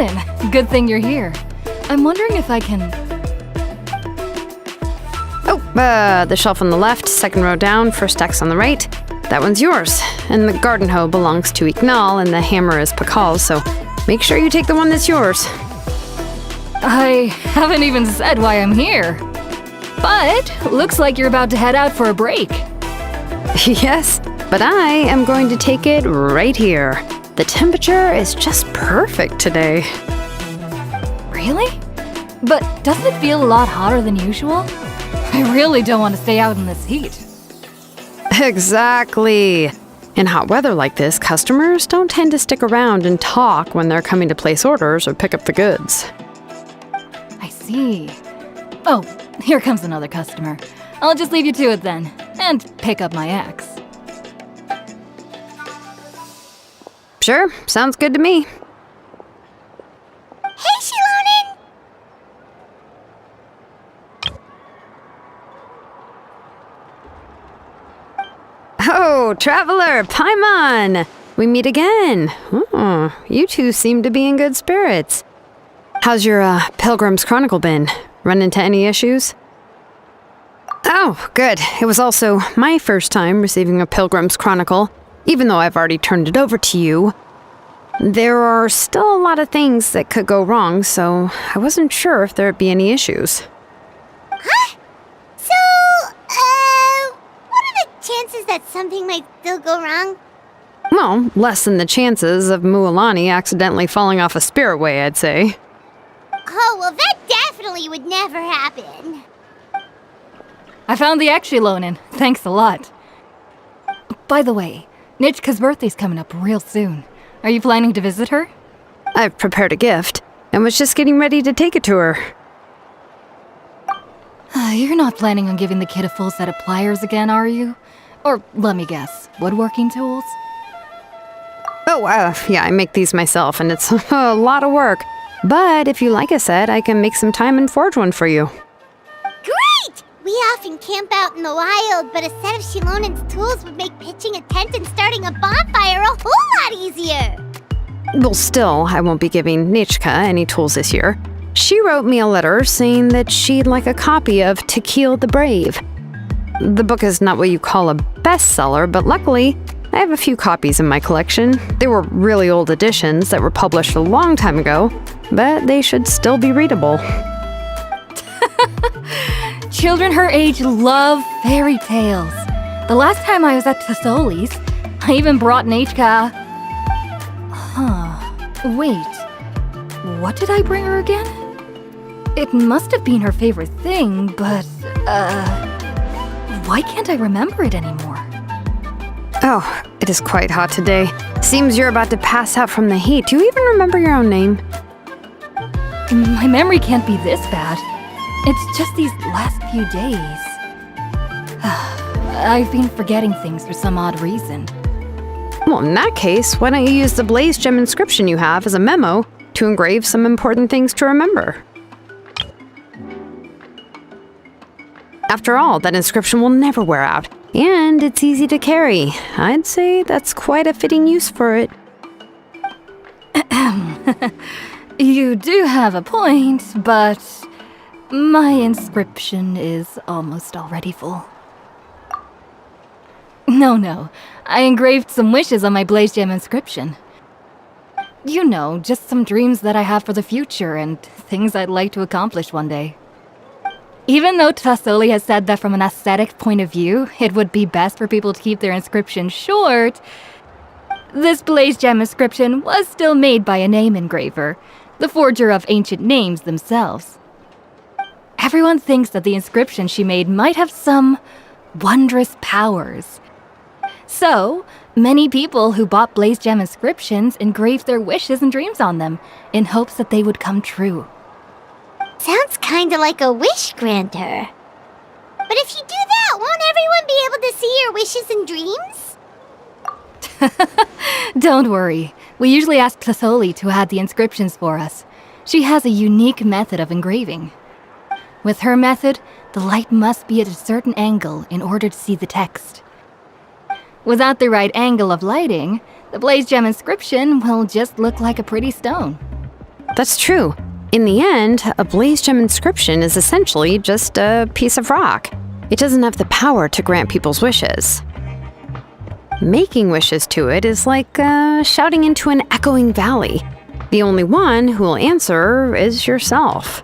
Lonen, good thing you're here. I'm wondering if I can... The shelf on the left, second row down, first text on the right. That one's yours. And the garden hoe belongs to Ignal, and the hammer is Pakal's, so make sure you take the one that's yours. I haven't even said why I'm here. But looks like you're about to head out for a break. Yes, but I am going to take it right here. The temperature is just perfect today. Really? But doesn't it feel a lot hotter than usual? I really don't want to stay out in this heat. Exactly. In hot weather like this, customers don't tend to stick around and talk when they're coming to place orders or pick up the goods. I see. Oh, here comes another customer. I'll just leave you to it then, and pick up my axe. Sure, sounds good to me. Hey, Shilonen! Oh, Traveler, Paimon! We meet again. Oh, you two seem to be in good spirits. How's your Pilgrim's Chronicle been? Run into any issues? Oh, good. It was also my first time receiving a Pilgrim's Chronicle, even though I've already turned it over to you. There are still a lot of things that could go wrong, so I wasn't sure if there'd be any issues. Huh? So, what are the chances that something might still go wrong? Well, less than the chances of Mualani accidentally falling off a spirit way, I'd say. Oh, well, that definitely would never happen. I found the axe, Lonen. Thanks a lot. By the way, Nitchka's birthday's coming up real soon. Are you planning to visit her? I've prepared a gift, and was just getting ready to take it to her. You're not planning on giving the kid a full set of pliers again, are you? Or, let me guess, woodworking tools? Oh, yeah, I make these myself, and it's a lot of work. But if you like a set, I can make some time and forge one for you. Great! We often camp out in the wild, but a set of Shilonen's tools would make pitching a tent and starting a bonfire a whole lot easier. Well, still, I won't be giving Nichka any tools this year. She wrote me a letter saying that she'd like a copy of Tequil the Brave. The book is not what you call a bestseller, but luckily, I have a few copies in my collection. They were really old editions that were published a long time ago, but they should still be readable. Children her age love fairy tales. The last time I was at Tassoli's, I even brought Nechka. Wait. What did I bring her again? It must have been her favorite thing, but, why can't I remember it anymore? Oh, it is quite hot today. Seems you're about to pass out from the heat. Do you even remember your own name? My memory can't be this bad. It's just these last few days. I've been forgetting things for some odd reason. Well, in that case, why don't you use the blaze gem inscription you have as a memo to engrave some important things to remember? After all, that inscription will never wear out, and it's easy to carry. I'd say that's quite a fitting use for it. You do have a point, but my inscription is almost already full. No, I engraved some wishes on my blaze gem inscription. You know, just some dreams that I have for the future and things I'd like to accomplish one day. Even though Tassoli has said that from an aesthetic point of view, it would be best for people to keep their inscription short, this blaze gem inscription was still made by a name engraver, the forger of ancient names themselves. Everyone thinks that the inscription she made might have some wondrous powers. So, many people who bought blaze gem inscriptions engraved their wishes and dreams on them, in hopes that they would come true. Sounds kinda like a wish granter. But if you do that, won't everyone be able to see your wishes and dreams? Don't worry. We usually ask Tassoli to add the inscriptions for us. She has a unique method of engraving. With her method, the light must be at a certain angle in order to see the text. Without the right angle of lighting, the blaze gem inscription will just look like a pretty stone. that's true. In the end, a blaze gem inscription is essentially just a piece of rock. It doesn't have the power to grant people's wishes. Making wishes to it is like shouting into an echoing valley. The only one who will answer is yourself.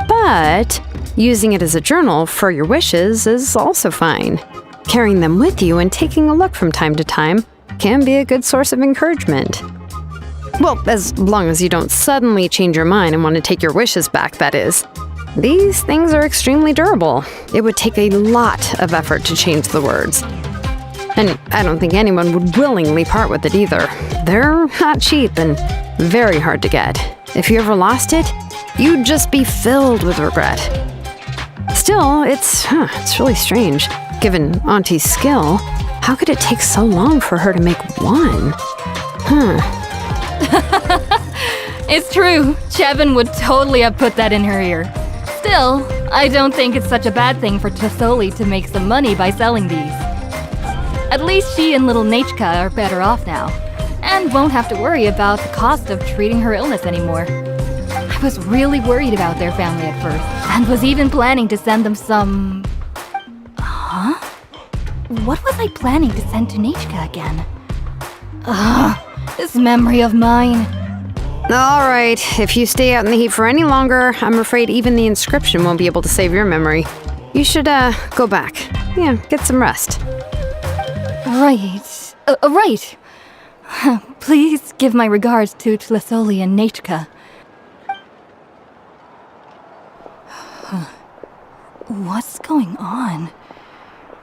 But using it as a journal for your wishes is also fine. Carrying them with you and taking a look from time to time can be a good source of encouragement. Well, as long as you don't suddenly change your mind and want to take your wishes back, that is. These things are extremely durable. It would take a lot of effort to change the words. And I don't think anyone would willingly part with it either. They're not cheap and very hard to get. If you ever lost it, you'd just be filled with regret. Still, it's really strange. Given Auntie's skill, how could it take so long for her to make one? It's true. Chevin would totally have put that in her ear. Still, I don't think it's such a bad thing for Tessoli to make some money by selling these. At least she and little Nechka are better off now, and won't have to worry about the cost of treating her illness anymore. I was really worried about their family at first, and was even planning to send them some... Huh? What was I planning to send to Nechka again? This memory of mine. All right, if you stay out in the heat for any longer, I'm afraid even the inscription won't be able to save your memory. You should, go back. Yeah, get some rest. Right. Right. Please give my regards to Tessoli and Nechka. What's going on?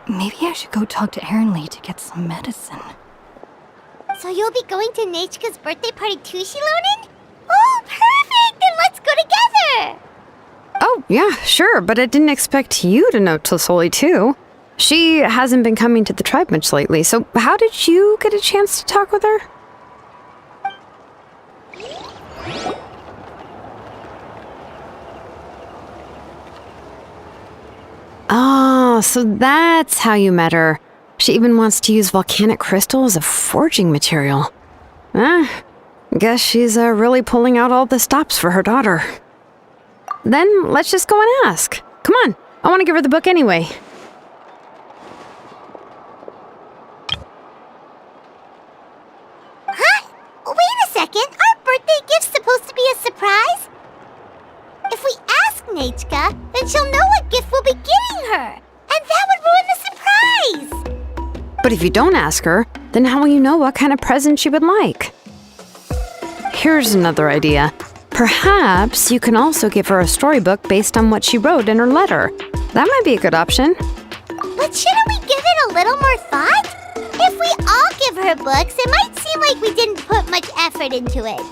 Maybe I should go talk to Erinley to get some medicine. So you'll be going to Nechka's birthday party too, Shilonen? Oh, perfect! Then let's go together! Oh, yeah, sure, but I didn't expect you to know Tessoli too. She hasn't been coming to the tribe much lately, so how did you get a chance to talk with her? Oh, so that's how you met her. She even wants to use volcanic crystal as a forging material. Guess she's really pulling out all the stops for her daughter. Then let's just go and ask. Come on, I want to give her the book anyway. Huh? Wait a second, our birthday gift's supposed to be a surprise? If we ask Nechka, then she'll know what gift we'll be giving her, and that would ruin the surprise! But if you don't ask her, then how will you know what kind of present she would like? Here's another idea. Perhaps you can also give her a storybook based on what she wrote in her letter. That might be a good option. But shouldn't we give it a little more thought? If we all give her books, it might seem like we didn't put much effort into it.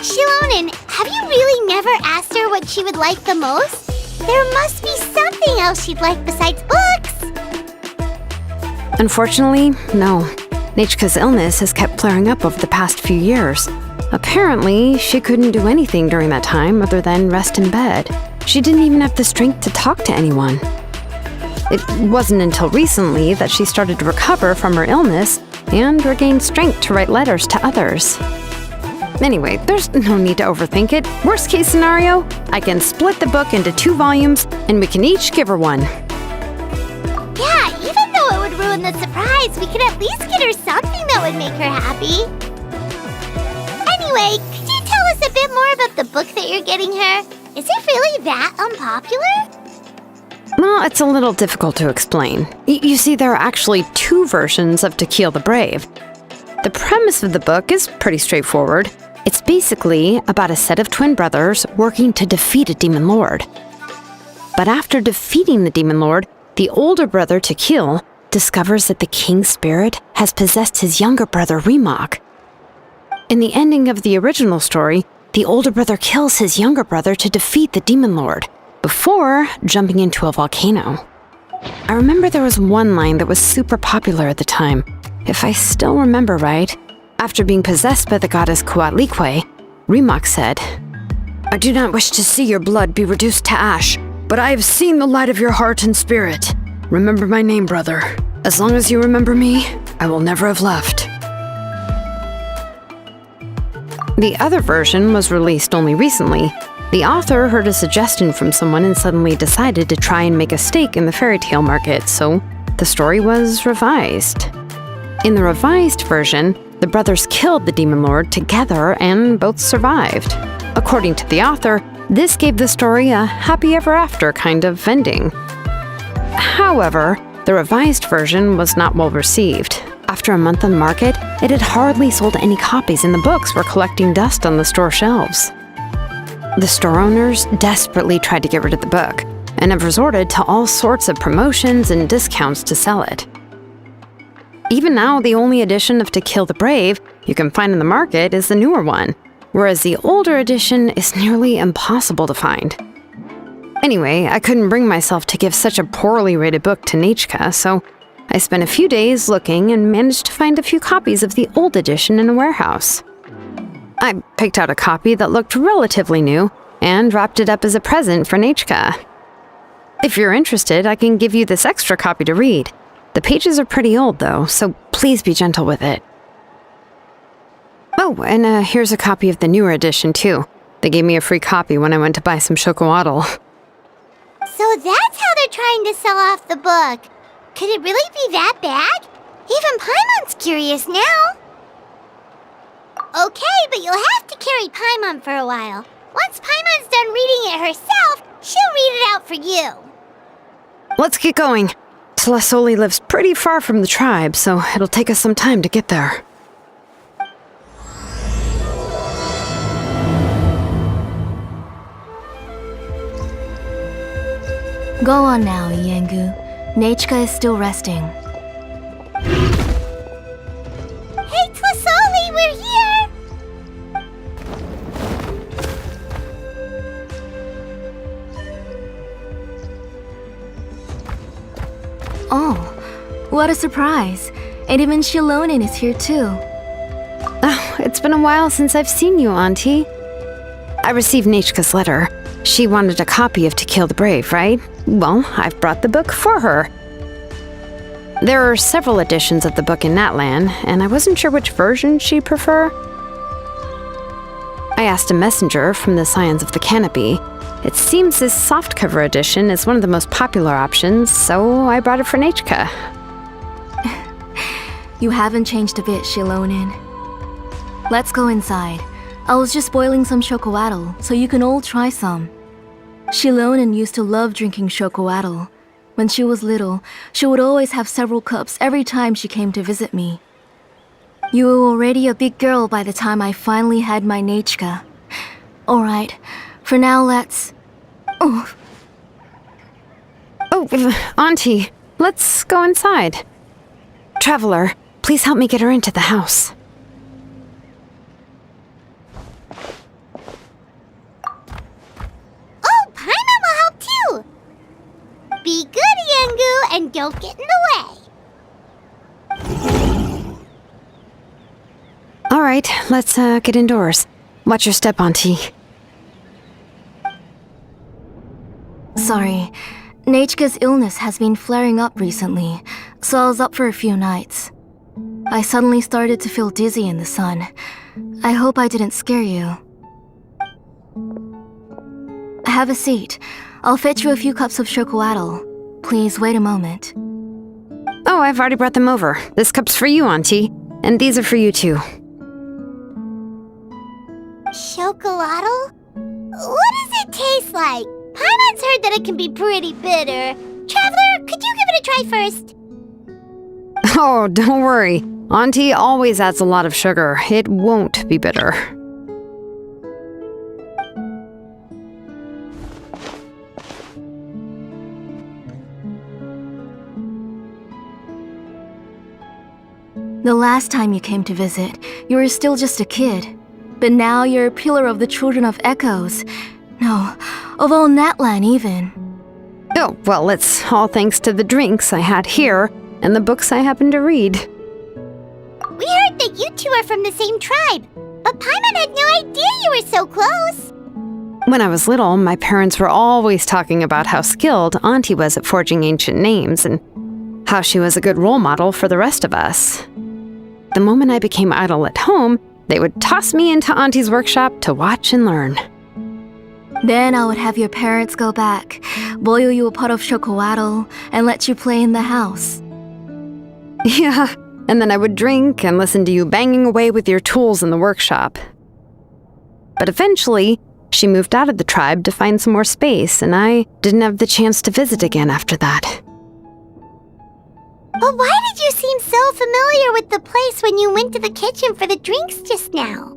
Shilonen, have you really never asked her what she would like the most? There must be something else she'd like besides books. Unfortunately, no. Nechka's illness has kept flaring up over the past few years. Apparently, she couldn't do anything during that time other than rest in bed. She didn't even have the strength to talk to anyone. It wasn't until recently that she started to recover from her illness and regained strength to write letters to others. Anyway, there's no need to overthink it. Worst case scenario, I can split the book into 2 volumes and we can each give her one. Yeah, even though it would ruin the surprise, we could at least get her something that would make her happy. Anyway, could you tell us a bit more about the book that you're getting her? Is it really that unpopular? Well, it's a little difficult to explain. You see, there are actually 2 versions of To Kill the Brave. The premise of the book is pretty straightforward. It's basically about a set of twin brothers working to defeat a demon lord. But after defeating the demon lord, the older brother, Tequil, discovers that the king's spirit has possessed his younger brother, Remak. In the ending of the original story, the older brother kills his younger brother to defeat the demon lord, before jumping into a volcano. I remember there was one line that was super popular at the time. If I still remember right, after being possessed by the goddess Coatlicue, Remak said, "I do not wish to see your blood be reduced to ash, but I have seen the light of your heart and spirit. Remember my name, brother. As long as you remember me, I will never have left." The other version was released only recently. The author heard a suggestion from someone and suddenly decided to try and make a stake in the fairy tale market, so the story was revised. In the revised version, the brothers killed the demon lord together and both survived. According to the author, this gave the story a happy ever after kind of ending. However, the revised version was not well received. After a month on the market, it had hardly sold any copies and the books were collecting dust on the store shelves. The store owners desperately tried to get rid of the book and have resorted to all sorts of promotions and discounts to sell it. Even now, the only edition of To Kill the Brave you can find in the market is the newer one, whereas the older edition is nearly impossible to find. Anyway, I couldn't bring myself to give such a poorly rated book to Nechka, so I spent a few days looking and managed to find a few copies of the old edition in a warehouse. I picked out a copy that looked relatively new and wrapped it up as a present for Nechka. If you're interested, I can give you this extra copy to read. The pages are pretty old though, so please be gentle with it. Oh, and here's a copy of the newer edition too. They gave me a free copy when I went to buy some chocolatl. So that's how they're trying to sell off the book. Could it really be that bad? Even Paimon's curious now. Okay, but you'll have to carry Paimon for a while. Once Paimon's done reading it herself, she'll read it out for you. Let's get going. Tlasoli lives pretty far from the tribe, so it'll take us some time to get there. Go on now, Yengu. Nechka is still resting. Hey, Tlasoli, we're here! Oh, what a surprise. And even Shilonin is here too. Oh, it's been a while since I've seen you, Auntie. I received Nechka's letter. She wanted a copy of To Kill the Brave, right? Well, I've brought the book for her. There are several editions of the book in Natlan, and I wasn't sure which version she'd prefer. I asked a messenger from the Scions of the Canopy. It seems this softcover edition is one of the most popular options, so I brought it for Nechka. You haven't changed a bit, Shilonin. Let's go inside. I was just boiling some chocolatl, so you can all try some. Shilonin used to love drinking chocolatl. When she was little, she would always have several cups every time she came to visit me. You were already a big girl by the time I finally had my Nechka. Alright, for now let's... Oh, Auntie, let's go inside. Traveler, please help me get her into the house. Oh, Paimon will help too! Be good, Yengu, and don't get in the way. All right, let's get indoors. Watch your step, Auntie. Sorry, Nechka's illness has been flaring up recently, so I was up for a few nights. I suddenly started to feel dizzy in the sun. I hope I didn't scare you. Have a seat. I'll fetch you a few cups of chocolatl. Please wait a moment. Oh, I've already brought them over. This cup's for you, Auntie. And these are for you, too. Chocolatl? What does it taste like? Paimon's heard that it can be pretty bitter. Traveler, could you give it a try first? Oh, don't worry. Auntie always adds a lot of sugar. It won't be bitter. The last time you came to visit, you were still just a kid. But now you're a pillar of the Children of Echoes. No, of all Natlan even. Oh, well, it's all thanks to the drinks I had here and the books I happened to read. We heard that you two are from the same tribe, but Paimon had no idea you were so close. When I was little, my parents were always talking about how skilled Auntie was at forging ancient names and how she was a good role model for the rest of us. The moment I became idle at home, They would toss me into Auntie's workshop to watch and learn. Then I would have your parents go back, boil you a pot of chocolatl, and let you play in the house. Yeah, and then I would drink and listen to you banging away with your tools in the workshop. But eventually, she moved out of the tribe to find some more space, and I didn't have the chance to visit again after that. But why did you seem so familiar with the place when you went to the kitchen for the drinks just now?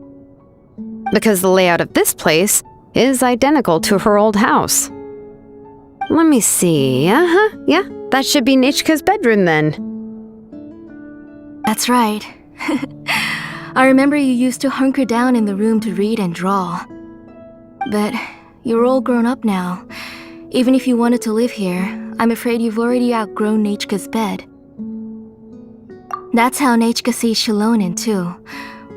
Because the layout of this place is identical to her old house. Let me see. Yeah, that should be Nechka's bedroom then. That's right. I remember you used to hunker down in the room to read and draw. But you're all grown up now. Even if you wanted to live here, I'm afraid you've already outgrown Nechka's bed. That's how Nechka sees Shilonen too.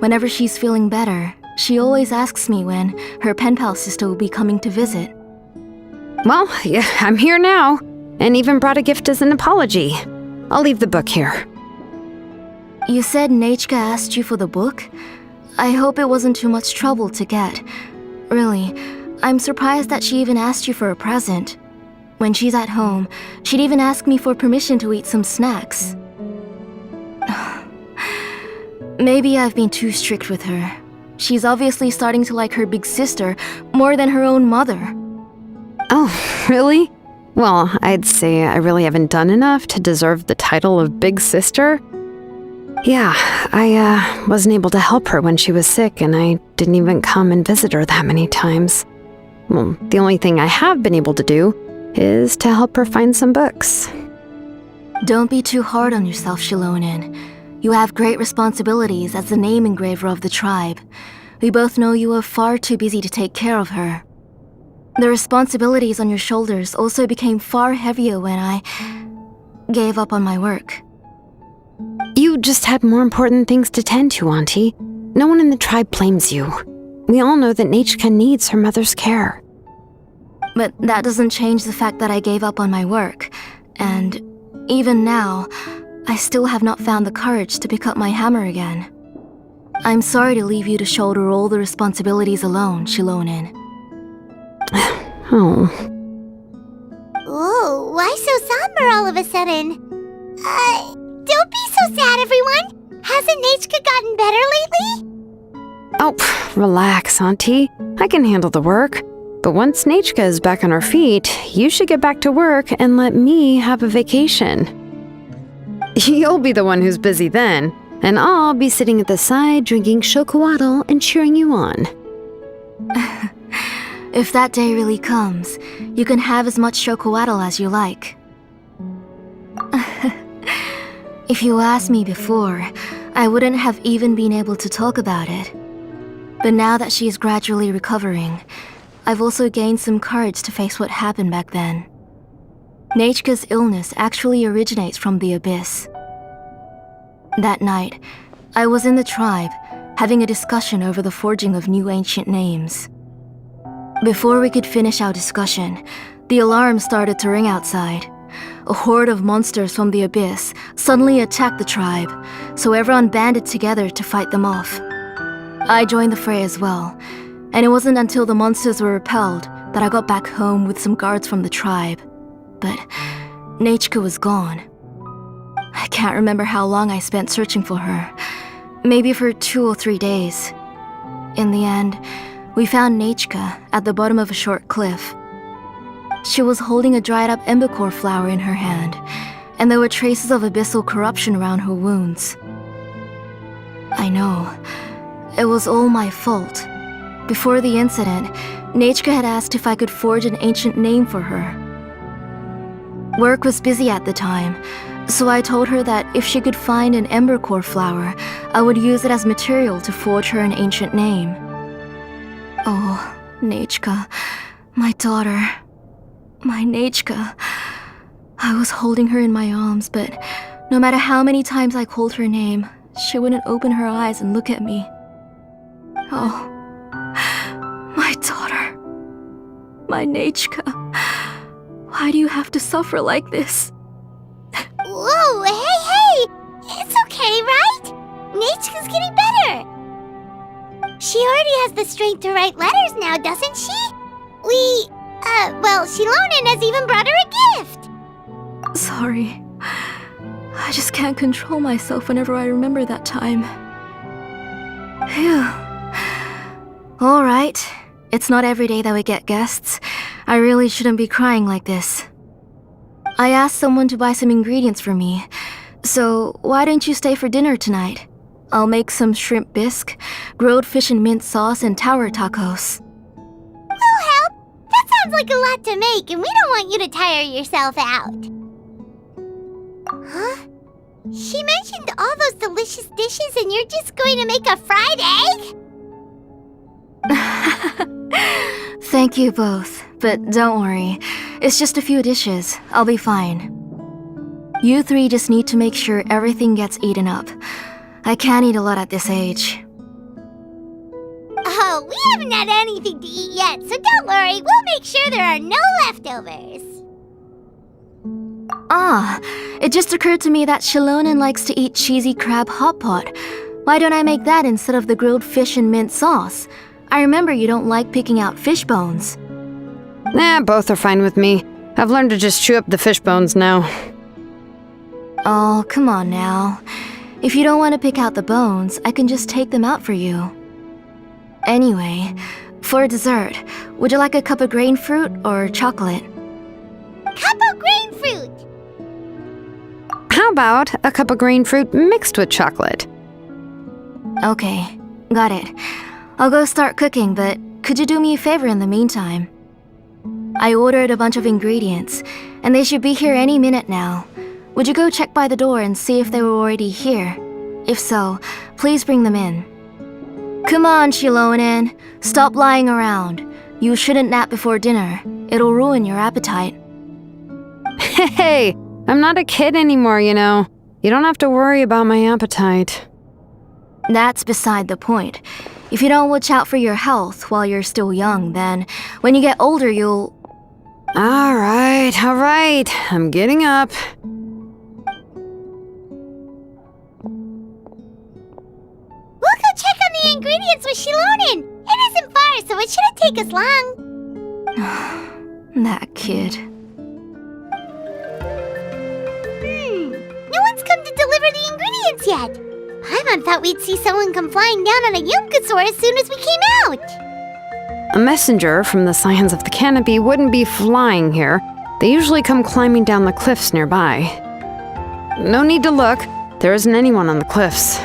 Whenever she's feeling better, she always asks me when her pen pal sister will be coming to visit. Well, yeah, I'm here now, and even brought a gift as an apology. I'll leave the book here. You said Nechka asked you for the book? I hope it wasn't too much trouble to get. Really, I'm surprised that she even asked you for a present. When she's at home, she'd even ask me for permission to eat some snacks. Maybe I've been too strict with her. She's obviously starting to like her big sister more than her own mother. Oh, really? Well, I'd say I really haven't done enough to deserve the title of big sister. Yeah, I wasn't able to help her when she was sick, and I didn't even come and visit her that many times. Well, the only thing I have been able to do is to help her find some books. Don't be too hard on yourself, Shilonen. You have great responsibilities as the name engraver of the tribe. We both know you are far too busy to take care of her. The responsibilities on your shoulders also became far heavier when I gave up on my work. You just had more important things to tend to, Auntie. No one in the tribe blames you. We all know that Nechka needs her mother's care. But that doesn't change the fact that I gave up on my work. And even now, I still have not found the courage to pick up my hammer again. I'm sorry to leave you to shoulder all the responsibilities alone, Shilonen. Oh. Ooh, why so somber all of a sudden? Don't be so sad, everyone! Hasn't Nechka gotten better lately? Oh, relax, Auntie. I can handle the work. But once Nechka is back on her feet, you should get back to work and let me have a vacation. You'll be the one who's busy then, and I'll be sitting at the side drinking chocolatl and cheering you on. If that day really comes, you can have as much chocolatl as you like. If you asked me before, I wouldn't have even been able to talk about it. But now that she is gradually recovering, I've also gained some courage to face what happened back then. Nechka's illness actually originates from the abyss. That night, I was in the tribe, having a discussion over the forging of new ancient names. Before we could finish our discussion, the alarm started to ring outside. A horde of monsters from the abyss suddenly attacked the tribe, so everyone banded together to fight them off. I joined the fray as well, and it wasn't until the monsters were repelled that I got back home with some guards from the tribe. But Nechka was gone. I can't remember how long I spent searching for her. Maybe for 2 or 3 days. In the end, we found Nechka at the bottom of a short cliff. She was holding a dried up embercore flower in her hand, and there were traces of abyssal corruption around her wounds. I know. It was all my fault. Before the incident, Nechka had asked if I could forge an ancient name for her. Work was busy at the time, so I told her that if she could find an embercore flower, I would use it as material to forge her an ancient name. Oh, Nechka, my daughter, my Nechka. I was holding her in my arms, but no matter how many times I called her name, she wouldn't open her eyes and look at me. Oh, my daughter, my Nechka. Why do you have to suffer like this? Whoa, hey! It's okay, right? Nechka's getting better. She already has the strength to write letters now, doesn't she? Shilonen has even brought her a gift! Sorry. I just can't control myself whenever I remember that time. Phew. Alright. It's not every day that we get guests. I really shouldn't be crying like this. I asked someone to buy some ingredients for me. So, why don't you stay for dinner tonight? I'll make some shrimp bisque, grilled fish and mint sauce, and tower tacos. We'll help! That sounds like a lot to make, and we don't want you to tire yourself out. Huh? She mentioned all those delicious dishes and you're just going to make a fried egg? Thank you both, but don't worry. It's just a few dishes. I'll be fine. You three just need to make sure everything gets eaten up. I can't eat a lot at this age. Oh, we haven't had anything to eat yet, so don't worry. We'll make sure there are no leftovers. It just occurred to me that Shilonen likes to eat cheesy crab hot pot. Why don't I make that instead of the grilled fish and mint sauce? I remember you don't like picking out fish bones. Nah, both are fine with me. I've learned to just chew up the fish bones now. Oh, come on now. If you don't want to pick out the bones, I can just take them out for you. Anyway, for dessert, would you like a cup of grain fruit or chocolate? Cup of grain fruit! How about a cup of green fruit mixed with chocolate? Okay, got it. I'll go start cooking, but could you do me a favor in the meantime? I ordered a bunch of ingredients, and they should be here any minute now. Would you go check by the door and see if they were already here? If so, please bring them in. Come on, Shilonen. Stop lying around. You shouldn't nap before dinner. It'll ruin your appetite. Hey, I'm not a kid anymore, you know. You don't have to worry about my appetite. That's beside the point. If you don't watch out for your health while you're still young, then when you get older, you'll... All right. I'm getting up. We'll go check on the ingredients with Shilonen. It isn't far, so it shouldn't take us long. That kid. No one's come to deliver the ingredients yet. Paimon thought we'd see someone come flying down on a Yunkasaur as soon as we came out. A messenger from the Scions of the Canopy wouldn't be flying here. They usually come climbing down the cliffs nearby. No need to look. There isn't anyone on the cliffs.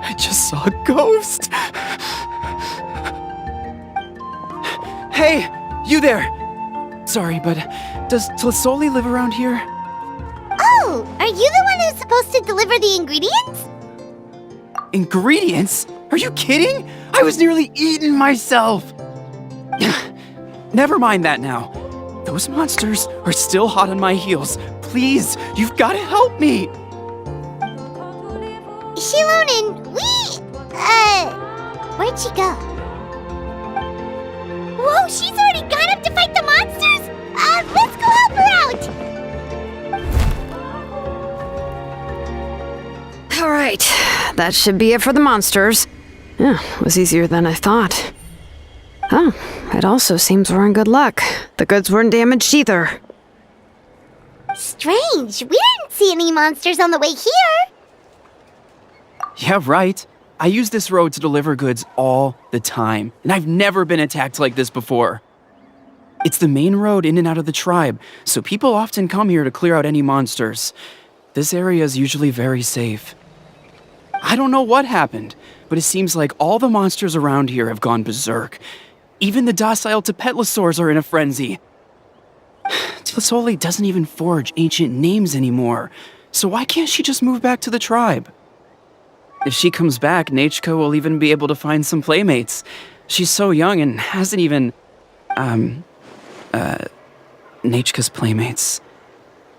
I just saw a ghost. Hey, you there! Sorry, but does Tlisoli live around here? Oh, are you the one who's supposed to deliver the ingredients? Ingredients? Are you kidding? I was nearly eaten myself! Never mind that now. Those monsters are still hot on my heels. Please, you've got to help me! Shilonen, where'd she go? Whoa, she's already gone up to fight the monsters? Let's go help her out! All right, that should be it for the monsters. Yeah, it was easier than I thought. Oh, it also seems we're in good luck. The goods weren't damaged either. Strange, we didn't see any monsters on the way here. Yeah, right. I use this road to deliver goods all the time, and I've never been attacked like this before. It's the main road in and out of the tribe, so people often come here to clear out any monsters. This area is usually very safe. I don't know what happened, but it seems like all the monsters around here have gone berserk. Even the docile Tepetlosaurs are in a frenzy. Tlisoli doesn't even forge ancient names anymore, so why can't she just move back to the tribe? If she comes back, Nachka will even be able to find some playmates. She's so young and hasn't even... Nachka's playmates.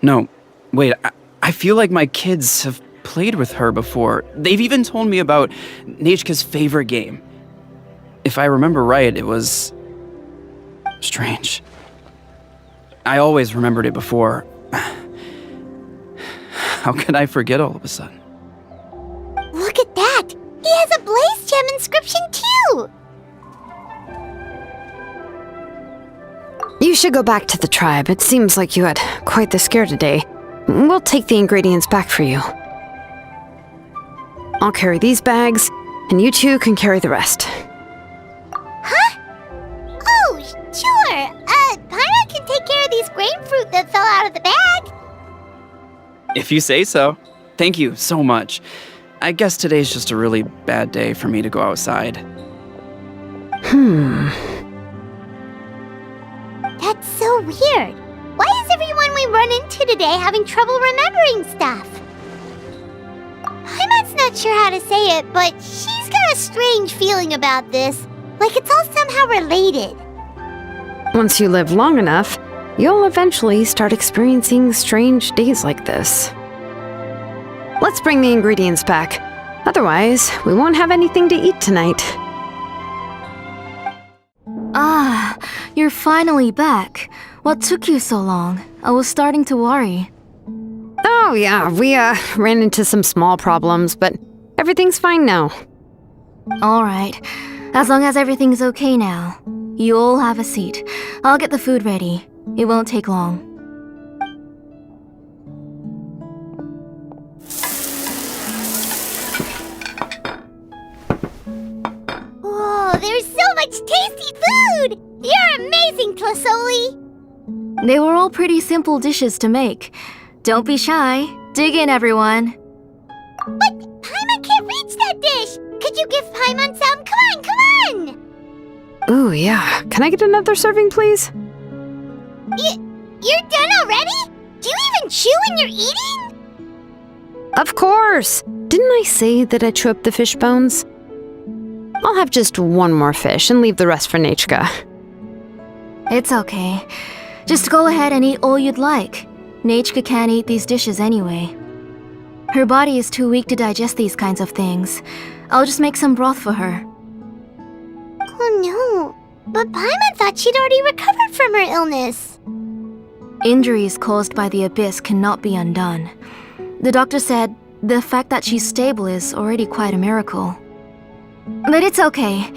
No, wait, I feel like my kids have played with her before. They've even told me about Nachka's favorite game. If I remember right, it was... strange. I always remembered it before. How could I forget all of a sudden? Look at that! He has a blaze gem inscription too! You should go back to the tribe. It seems like you had quite the scare today. We'll take the ingredients back for you. I'll carry these bags, and you two can carry the rest. Huh? Oh, sure. Paimon can take care of these grapefruit that fell out of the bag. If you say so. Thank you so much. I guess today's just a really bad day for me to go outside. That's so weird. Why is everyone we run into today having trouble remembering stuff? Paimon's not sure how to say it, but she's got a strange feeling about this. Like it's all somehow related. Once you live long enough, you'll eventually start experiencing strange days like this. Let's bring the ingredients back. Otherwise, we won't have anything to eat tonight. Ah, you're finally back. What took you so long? I was starting to worry. Oh yeah, we ran into some small problems, but everything's fine now. Alright, as long as everything's okay now. You all have a seat. I'll get the food ready. It won't take long. Whoa, there's so much tasty food! You're amazing, Tlasoli! They were all pretty simple dishes to make. Don't be shy. Dig in, everyone. But Paimon can't reach that dish! Could you give Paimon some? Come on! Ooh, yeah. Can I get another serving, please? You're done already? Do you even chew when you're eating? Of course! Didn't I say that I chew up the fish bones? I'll have just one more fish and leave the rest for Nechka. It's okay. Just go ahead and eat all you'd like. Nechka can't eat these dishes anyway. Her body is too weak to digest these kinds of things. I'll just make some broth for her. Oh no, but Paimon thought she'd already recovered from her illness. Injuries caused by the abyss cannot be undone. The doctor said the fact that she's stable is already quite a miracle. But it's okay.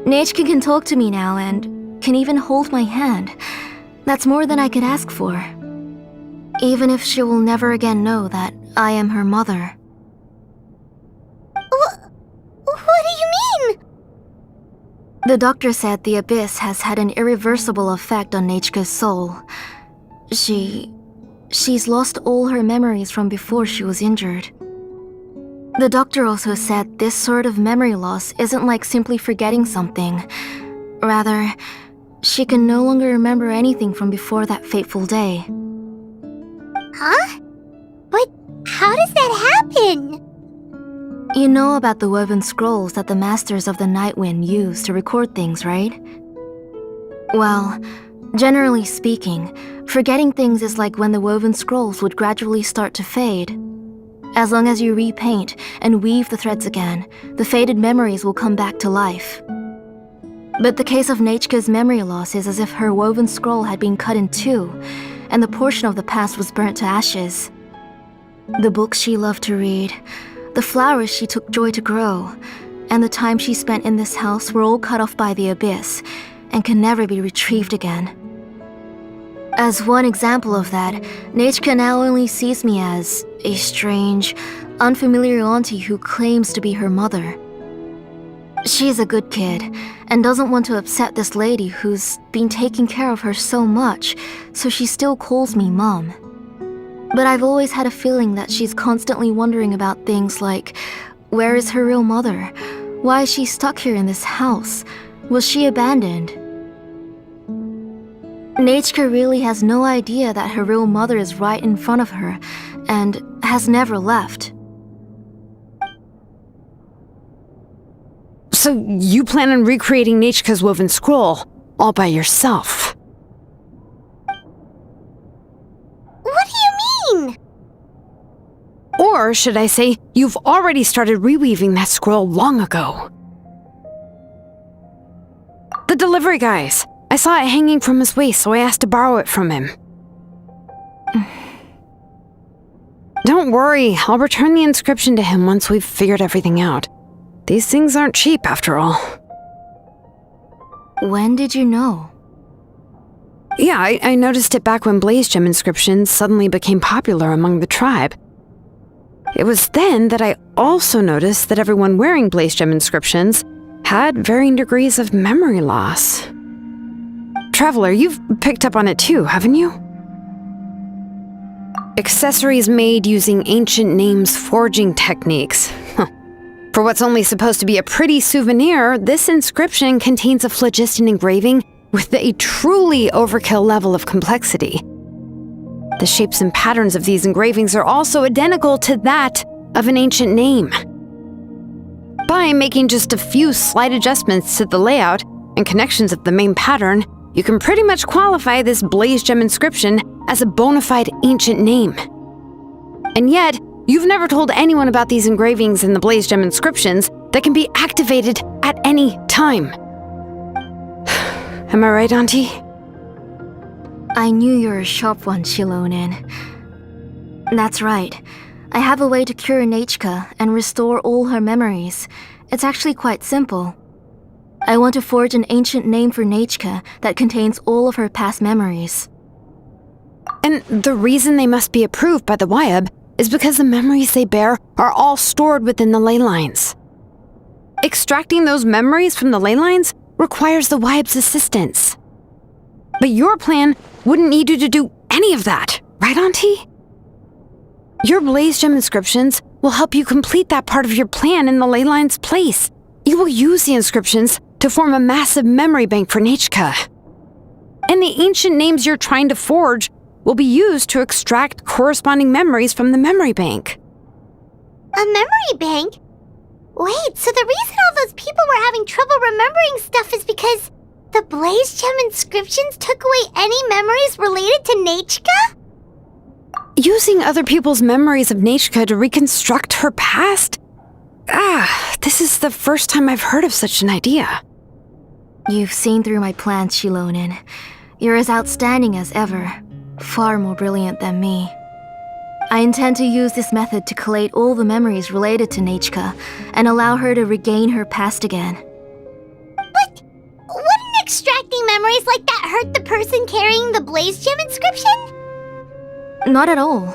Nechka can talk to me now and can even hold my hand. That's more than I could ask for. Even if she will never again know that I am her mother. What do you mean? The doctor said the abyss has had an irreversible effect on Nechka's soul. She's lost all her memories from before she was injured. The doctor also said this sort of memory loss isn't like simply forgetting something. Rather, she can no longer remember anything from before that fateful day. Huh? But how does that happen? You know about the woven scrolls that the Masters of the Night Wind use to record things, right? Well, generally speaking, forgetting things is like when the woven scrolls would gradually start to fade. As long as you repaint and weave the threads again, the faded memories will come back to life. But the case of Nechka's memory loss is as if her woven scroll had been cut in two, and the portion of the past was burnt to ashes. The books she loved to read, the flowers she took joy to grow, and the time she spent in this house were all cut off by the abyss and can never be retrieved again. As one example of that, Nechka now only sees me as a strange, unfamiliar auntie who claims to be her mother. She's a good kid and doesn't want to upset this lady who's been taking care of her so much, so she still calls me Mom. But I've always had a feeling that she's constantly wondering about things like, where is her real mother? Why is she stuck here in this house? Was she abandoned? Nechka really has no idea that her real mother is right in front of her and has never left. So you plan on recreating Nechka's woven scroll all by yourself? What do you mean? Or should I say, you've already started reweaving that scroll long ago? The delivery guys. I saw it hanging from his waist, so I asked to borrow it from him. Don't worry, I'll return the inscription to him once we've figured everything out. These things aren't cheap, after all. When did you know? Yeah, I noticed it back when blaze gem inscriptions suddenly became popular among the tribe. It was then that I also noticed that everyone wearing blaze gem inscriptions had varying degrees of memory loss. Traveler, you've picked up on it too, haven't you? Accessories made using ancient names forging techniques. For what's only supposed to be a pretty souvenir, this inscription contains a phlogiston engraving with a truly overkill level of complexity. The shapes and patterns of these engravings are also identical to that of an ancient name. By making just a few slight adjustments to the layout and connections of the main pattern, you can pretty much qualify this blaze gem inscription as a bona fide ancient name. And yet, you've never told anyone about these engravings in the blaze gem inscriptions that can be activated at any time. Am I right, Auntie? I knew you were a sharp one, Shilonin. That's right. I have a way to cure Nechka and restore all her memories. It's actually quite simple. I want to forge an ancient name for Nechka that contains all of her past memories. And the reason they must be approved by the Wyab is because the memories they bear are all stored within the ley lines. Extracting those memories from the ley lines requires the Wyab's assistance. But your plan wouldn't need you to do any of that, right, Auntie? Your blaze gem inscriptions will help you complete that part of your plan in the ley line's place. You will use the inscriptions to form a massive memory bank for Nechka. And the ancient names you're trying to forge will be used to extract corresponding memories from the memory bank. A memory bank? Wait, so the reason all those people were having trouble remembering stuff is because the blaze gem inscriptions took away any memories related to Nechka? Using other people's memories of Nechka to reconstruct her past? This is the first time I've heard of such an idea. You've seen through my plans, Shilonin. You're as outstanding as ever. Far more brilliant than me. I intend to use this method to collate all the memories related to Nechka and allow her to regain her past again. But wouldn't extracting memories like that hurt the person carrying the blaze gem inscription? Not at all.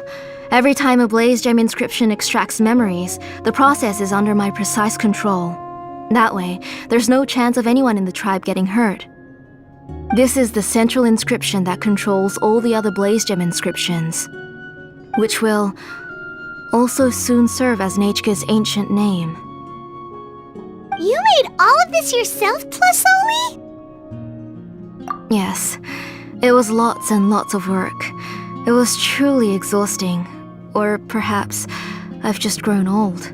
Every time a blaze gem inscription extracts memories, the process is under my precise control. That way, there's no chance of anyone in the tribe getting hurt. This is the central inscription that controls all the other blaze gem inscriptions, which will also soon serve as Nechka's ancient name. You made all of this yourself, Tlasoli? Yes, it was lots and lots of work. It was truly exhausting. Or perhaps I've just grown old.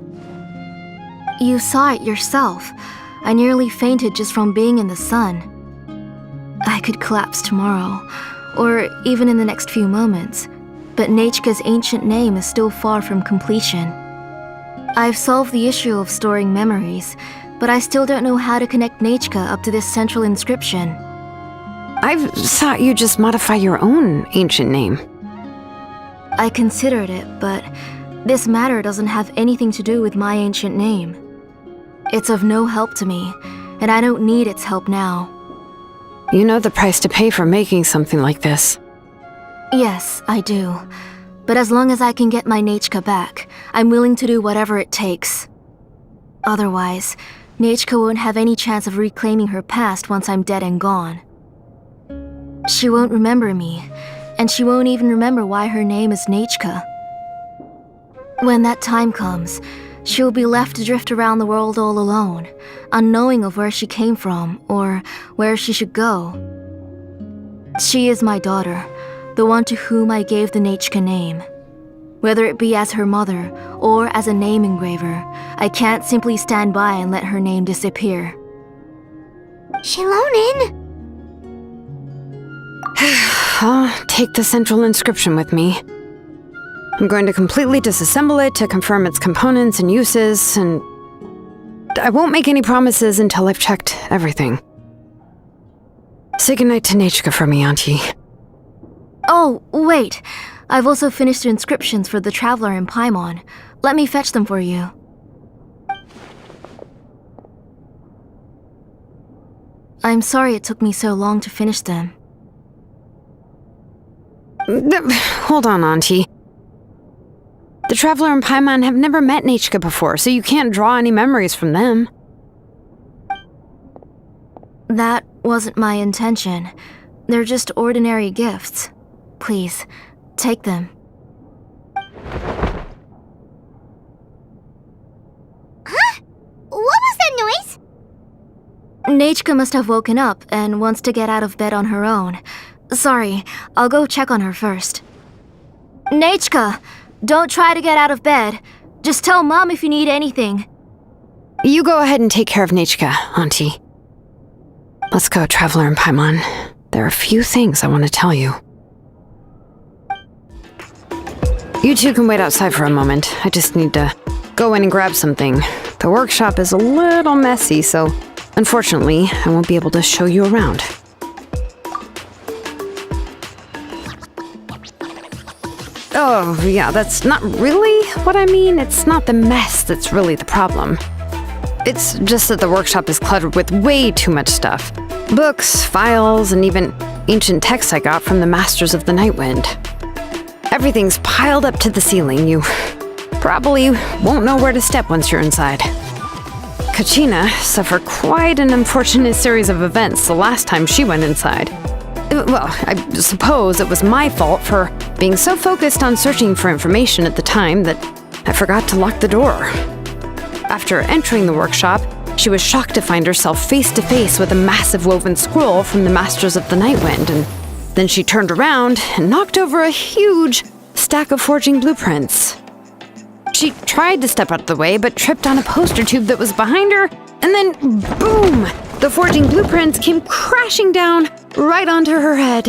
You saw it yourself. I nearly fainted just from being in the sun. I could collapse tomorrow, or even in the next few moments, but Nechka's ancient name is still far from completion. I've solved the issue of storing memories, but I still don't know how to connect Nechka up to this central inscription. I've thought you just modify your own ancient name. I considered it, but this matter doesn't have anything to do with my ancient name. It's of no help to me, and I don't need its help now. You know the price to pay for making something like this. Yes, I do. But as long as I can get my Nechka back, I'm willing to do whatever it takes. Otherwise, Nechka won't have any chance of reclaiming her past once I'm dead and gone. She won't remember me, and she won't even remember why her name is Nechka. When that time comes, she'll be left to drift around the world all alone, unknowing of where she came from or where she should go. She is my daughter, the one to whom I gave the Nechka name. Whether it be as her mother or as a name engraver, I can't simply stand by and let her name disappear. Shilonin! I'll take the central inscription with me. I'm going to completely disassemble it to confirm its components and uses, and I won't make any promises until I've checked everything. Say goodnight to Nechka for me, Auntie. Oh, wait. I've also finished the inscriptions for the Traveler in Paimon. Let me fetch them for you. I'm sorry it took me so long to finish them. Hold on, Auntie. The Traveler and Paimon have never met Nechka before, so you can't draw any memories from them. That wasn't my intention. They're just ordinary gifts. Please, take them. Huh? What was that noise? Nechka must have woken up and wants to get out of bed on her own. Sorry, I'll go check on her first. Nechka, don't try to get out of bed. Just tell Mom if you need anything. You go ahead and take care of Nechka, Auntie. Let's go, Traveler and Paimon. There are a few things I want to tell you. You two can wait outside for a moment. I just need to go in and grab something. The workshop is a little messy, so unfortunately, I won't be able to show you around. Oh, yeah, that's not really what I mean. It's not the mess that's really the problem. It's just that the workshop is cluttered with way too much stuff. Books, files, and even ancient texts I got from the Masters of the Nightwind. Everything's piled up to the ceiling. You probably won't know where to step once you're inside. Kachina suffered quite an unfortunate series of events the last time she went inside. Well, I suppose it was my fault for being so focused on searching for information at the time that I forgot to lock the door. After entering the workshop, she was shocked to find herself face to face with a massive woven scroll from the Masters of the Nightwind, and then she turned around and knocked over a huge stack of forging blueprints. She tried to step out of the way, but tripped on a poster tube that was behind her, and then boom! The forging blueprints came crashing down right onto her head.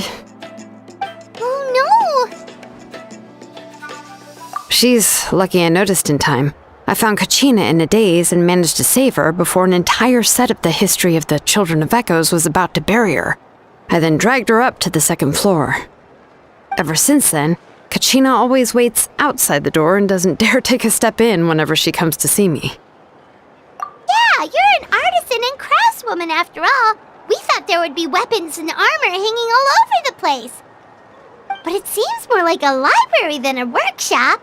Oh no! She's lucky I noticed in time. I found Kachina in a daze and managed to save her before an entire set of the history of the Children of Echoes was about to bury her. I then dragged her up to the second floor. Ever since then, Kachina always waits outside the door and doesn't dare take a step in whenever she comes to see me. Yeah, you're an artisan and craftswoman after all. We thought there would be weapons and armor hanging all over the place. But it seems more like a library than a workshop.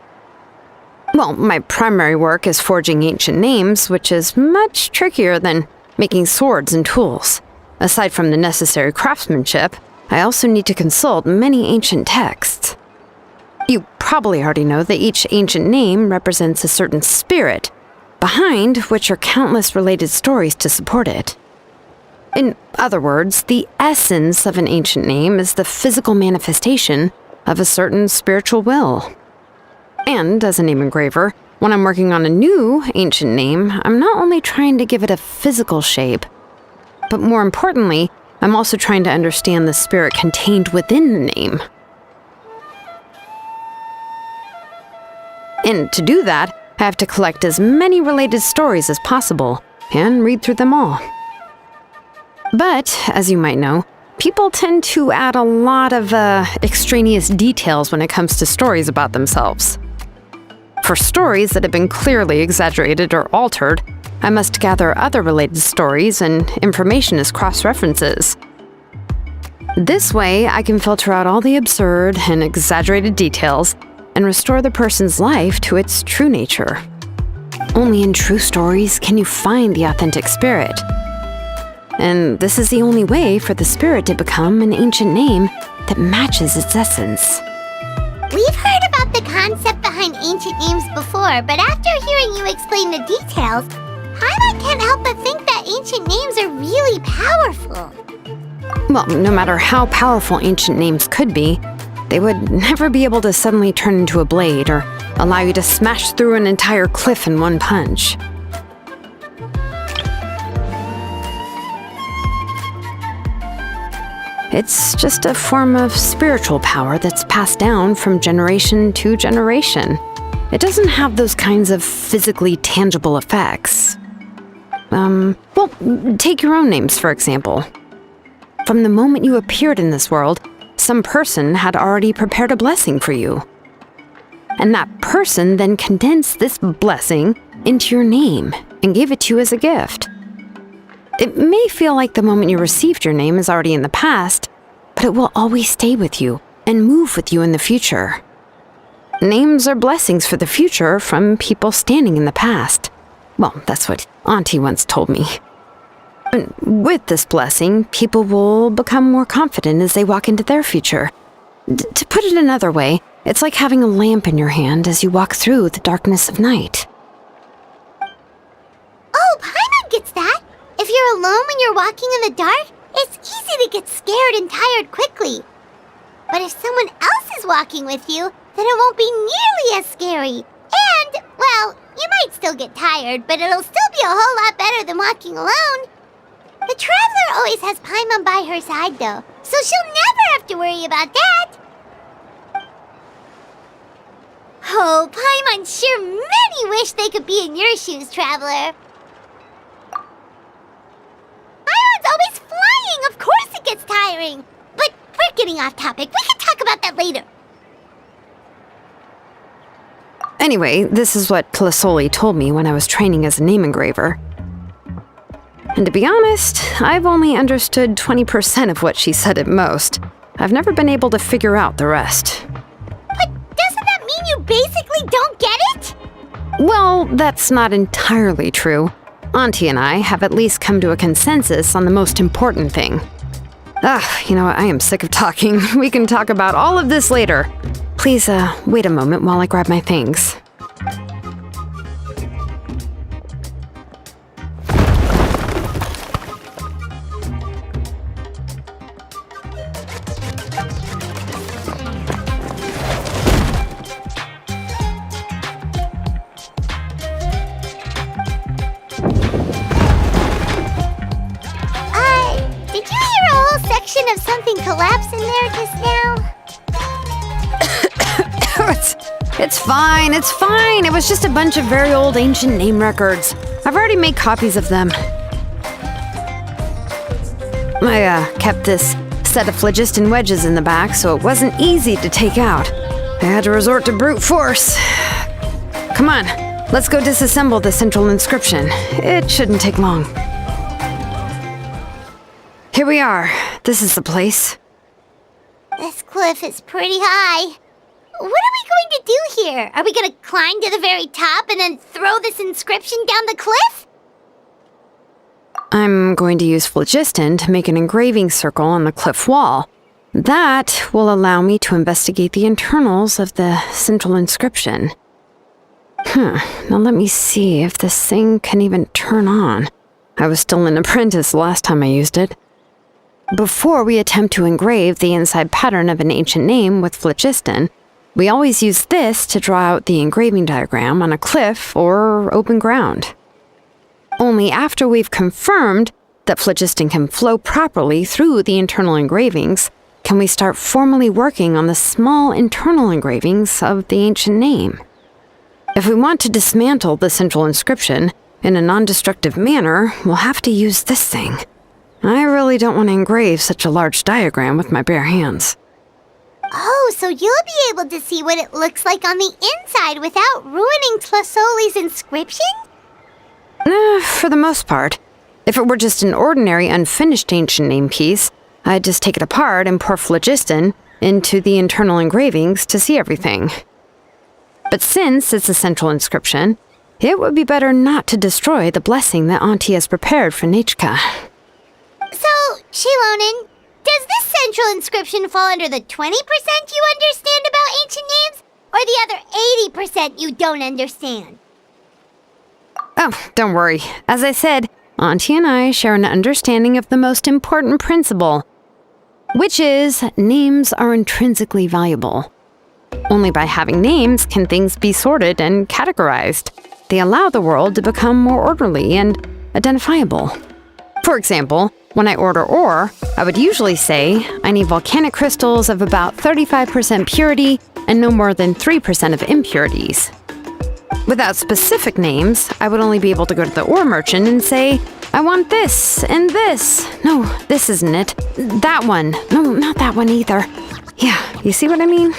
Well, my primary work is forging ancient names, which is much trickier than making swords and tools. Aside from the necessary craftsmanship, I also need to consult many ancient texts. You probably already know that each ancient name represents a certain spirit, behind which are countless related stories to support it. In other words, the essence of an ancient name is the physical manifestation of a certain spiritual will. And as a name engraver, when I'm working on a new ancient name, I'm not only trying to give it a physical shape, but more importantly, I'm also trying to understand the spirit contained within the name. And to do that, I have to collect as many related stories as possible and read through them all. But, as you might know, people tend to add a lot of extraneous details when it comes to stories about themselves. For stories that have been clearly exaggerated or altered, I must gather other related stories and information as cross-references. This way, I can filter out all the absurd and exaggerated details and restore the person's life to its true nature. Only in true stories can you find the authentic spirit. And this is the only way for the spirit to become an ancient name that matches its essence. We've heard about the concept behind ancient names before, but after hearing you explain the details, Paimon can't help but think that ancient names are really powerful. Well, no matter how powerful ancient names could be, they would never be able to suddenly turn into a blade or allow you to smash through an entire cliff in one punch. It's just a form of spiritual power that's passed down from generation to generation. It doesn't have those kinds of physically tangible effects. Well, take your own names, for example. From the moment you appeared in this world, some person had already prepared a blessing for you. And that person then condensed this blessing into your name and gave it to you as a gift. It may feel like the moment you received your name is already in the past, but it will always stay with you and move with you in the future. Names are blessings for the future from people standing in the past. Well, that's what Auntie once told me. And with this blessing, people will become more confident as they walk into their future. To put it another way, it's like having a lamp in your hand as you walk through the darkness of night. Oh, Paimon gets that. If you're alone when you're walking in the dark, it's easy to get scared and tired quickly. But if someone else is walking with you, then it won't be nearly as scary. And, well, you might still get tired, but it'll still be a whole lot better than walking alone. The traveler always has Paimon by her side, though, so she'll never have to worry about that. Oh, Paimon sure many wish they could be in your shoes, traveler. Paimon's always flying. Of course it gets tiring. But we're getting off topic. We can talk about that later. Anyway, this is what Plisoli told me when I was training as a name engraver. And to be honest, I've only understood 20% of what she said at most. I've never been able to figure out the rest. But doesn't that mean you basically don't get it? Well, that's not entirely true. Auntie and I have at least come to a consensus on the most important thing. I am sick of talking. We can talk about all of this later. Please, wait a moment while I grab my things. Did you hear a whole section of something collapse in there just now? It's fine, it's fine. It was just a bunch of very old ancient name records. I've already made copies of them. I kept this set of phlogiston wedges in the back, so it wasn't easy to take out. I had to resort to brute force. Come on, let's go disassemble the central inscription. It shouldn't take long. Here we are. This is the place. This cliff is pretty high. What are we going to do here? Are we going to climb to the very top and then throw this inscription down the cliff? I'm going to use phlogiston to make an engraving circle on the cliff wall. That will allow me to investigate the internals of the central inscription. Now let me see if this thing can even turn on. I was still an apprentice last time I used it. Before we attempt to engrave the inside pattern of an ancient name with phlogiston, we always use this to draw out the engraving diagram on a cliff or open ground. Only after we've confirmed that phlogiston can flow properly through the internal engravings can we start formally working on the small internal engravings of the ancient name. If we want to dismantle the central inscription in a non-destructive manner, we'll have to use this thing. I really don't want to engrave such a large diagram with my bare hands. Oh, so you'll be able to see what it looks like on the inside without ruining Tlasoli's inscription? For the most part. If it were just an ordinary unfinished ancient name piece, I'd just take it apart and pour phlogiston into the internal engravings to see everything. But since it's a central inscription, it would be better not to destroy the blessing that Auntie has prepared for Nechka. So, Shilonen, does this central inscription fall under the 20% you understand about ancient names, or the other 80% you don't understand? Oh, don't worry. As I said, Auntie and I share an understanding of the most important principle, which is names are intrinsically valuable. Only by having names can things be sorted and categorized. They allow the world to become more orderly and identifiable. For example, when I order ore, I would usually say I need volcanic crystals of about 35% purity and no more than 3% of impurities. Without specific names, I would only be able to go to the ore merchant and say, I want this and this. No, this isn't it. That one. No, not that one either. Yeah, you see what I mean?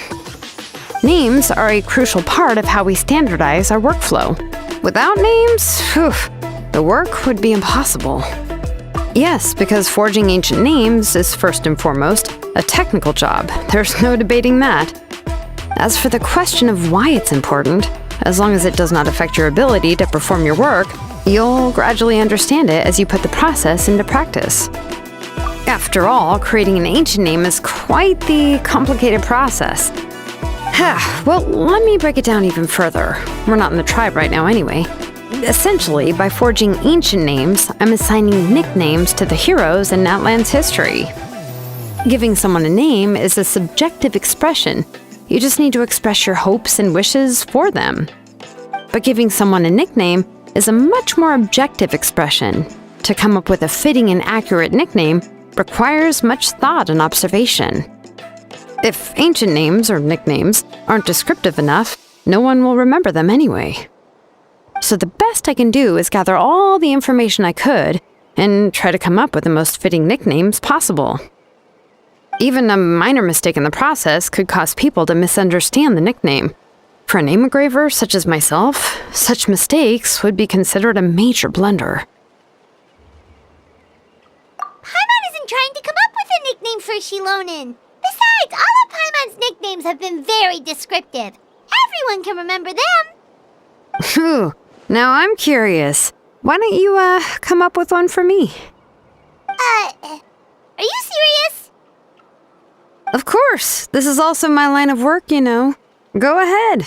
Names are a crucial part of how we standardize our workflow. Without names, the work would be impossible. Yes, because forging ancient names is first and foremost a technical job. There's no debating that. As for the question of why it's important, as long as it does not affect your ability to perform your work, you'll gradually understand it as you put the process into practice. After all, creating an ancient name is quite the complicated process. Well, let me break it down even further. We're not in the tribe right now anyway. Essentially, by forging ancient names, I'm assigning nicknames to the heroes in Natlan's history. Giving someone a name is a subjective expression. You just need to express your hopes and wishes for them. But giving someone a nickname is a much more objective expression. To come up with a fitting and accurate nickname requires much thought and observation. If ancient names or nicknames aren't descriptive enough, no one will remember them anyway. So the best I can do is gather all the information I could and try to come up with the most fitting nicknames possible. Even a minor mistake in the process could cause people to misunderstand the nickname. For a name engraver such as myself, such mistakes would be considered a major blunder. Paimon isn't trying to come up with a nickname for Shilonen. Besides, all of Paimon's nicknames have been very descriptive. Everyone can remember them. Phew. Now I'm curious. Why don't you, come up with one for me? Are you serious? Of course. This is also my line of work, you know. Go ahead.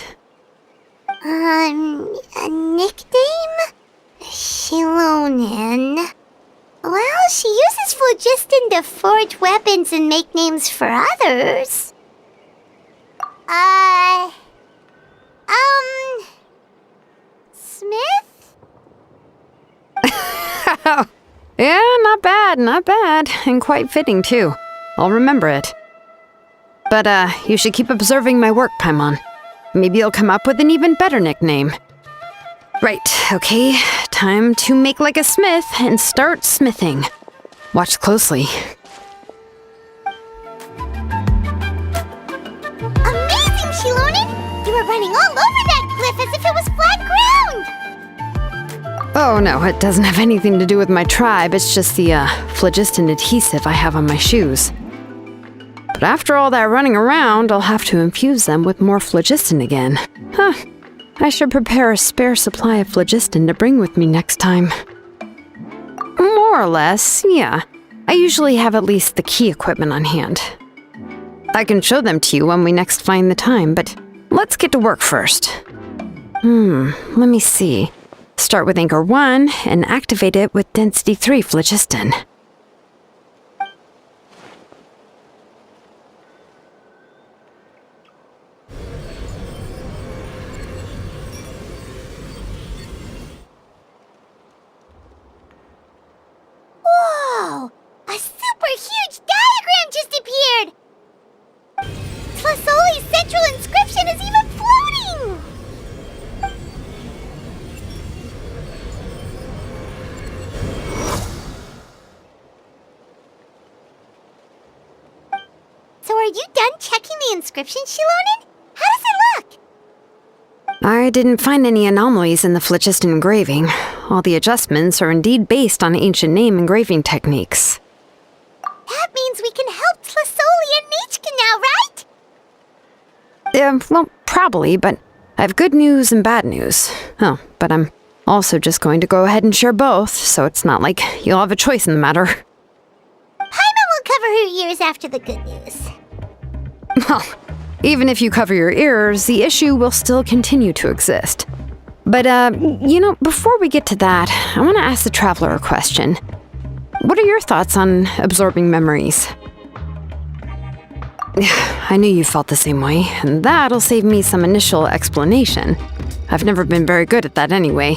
A nickname? Shilonen. Well, she uses phlogiston to forge weapons and make names for others. Smith? Yeah, not bad, and quite fitting too. I'll remember it. But, you should keep observing my work, Paimon. Maybe you'll come up with an even better nickname. Right, okay, time to make like a smith and start smithing. Watch closely. Amazing, Shilonen! You were running all over that cliff as if it was flat ground! Oh no, it doesn't have anything to do with my tribe, it's just the, phlogiston adhesive I have on my shoes. But after all that running around, I'll have to infuse them with more phlogiston again. I should prepare a spare supply of phlogiston to bring with me next time. More or less, yeah. I usually have at least the key equipment on hand. I can show them to you when we next find the time, but let's get to work first. Let me see. Start with Anchor 1 and activate it with Density 3 phlogiston. Whoa! A super huge diagram just appeared! Tlasoli's central inscription is even floating! So are you done checking the inscription, Shilonen? How does it look? I didn't find any anomalies in the phlogiston engraving. All the adjustments are indeed based on ancient name engraving techniques. That means we can help Tlasoli and Nichka now, right? Well, probably, but I have good news and bad news. Oh, but I'm also just going to go ahead and share both, so it's not like you'll have a choice in the matter. Paimon will cover her ears after the good news. Well, even if you cover your ears, the issue will still continue to exist. But, before we get to that, I want to ask the traveler a question. What are your thoughts on absorbing memories? I knew you felt the same way, and that'll save me some initial explanation. I've never been very good at that anyway.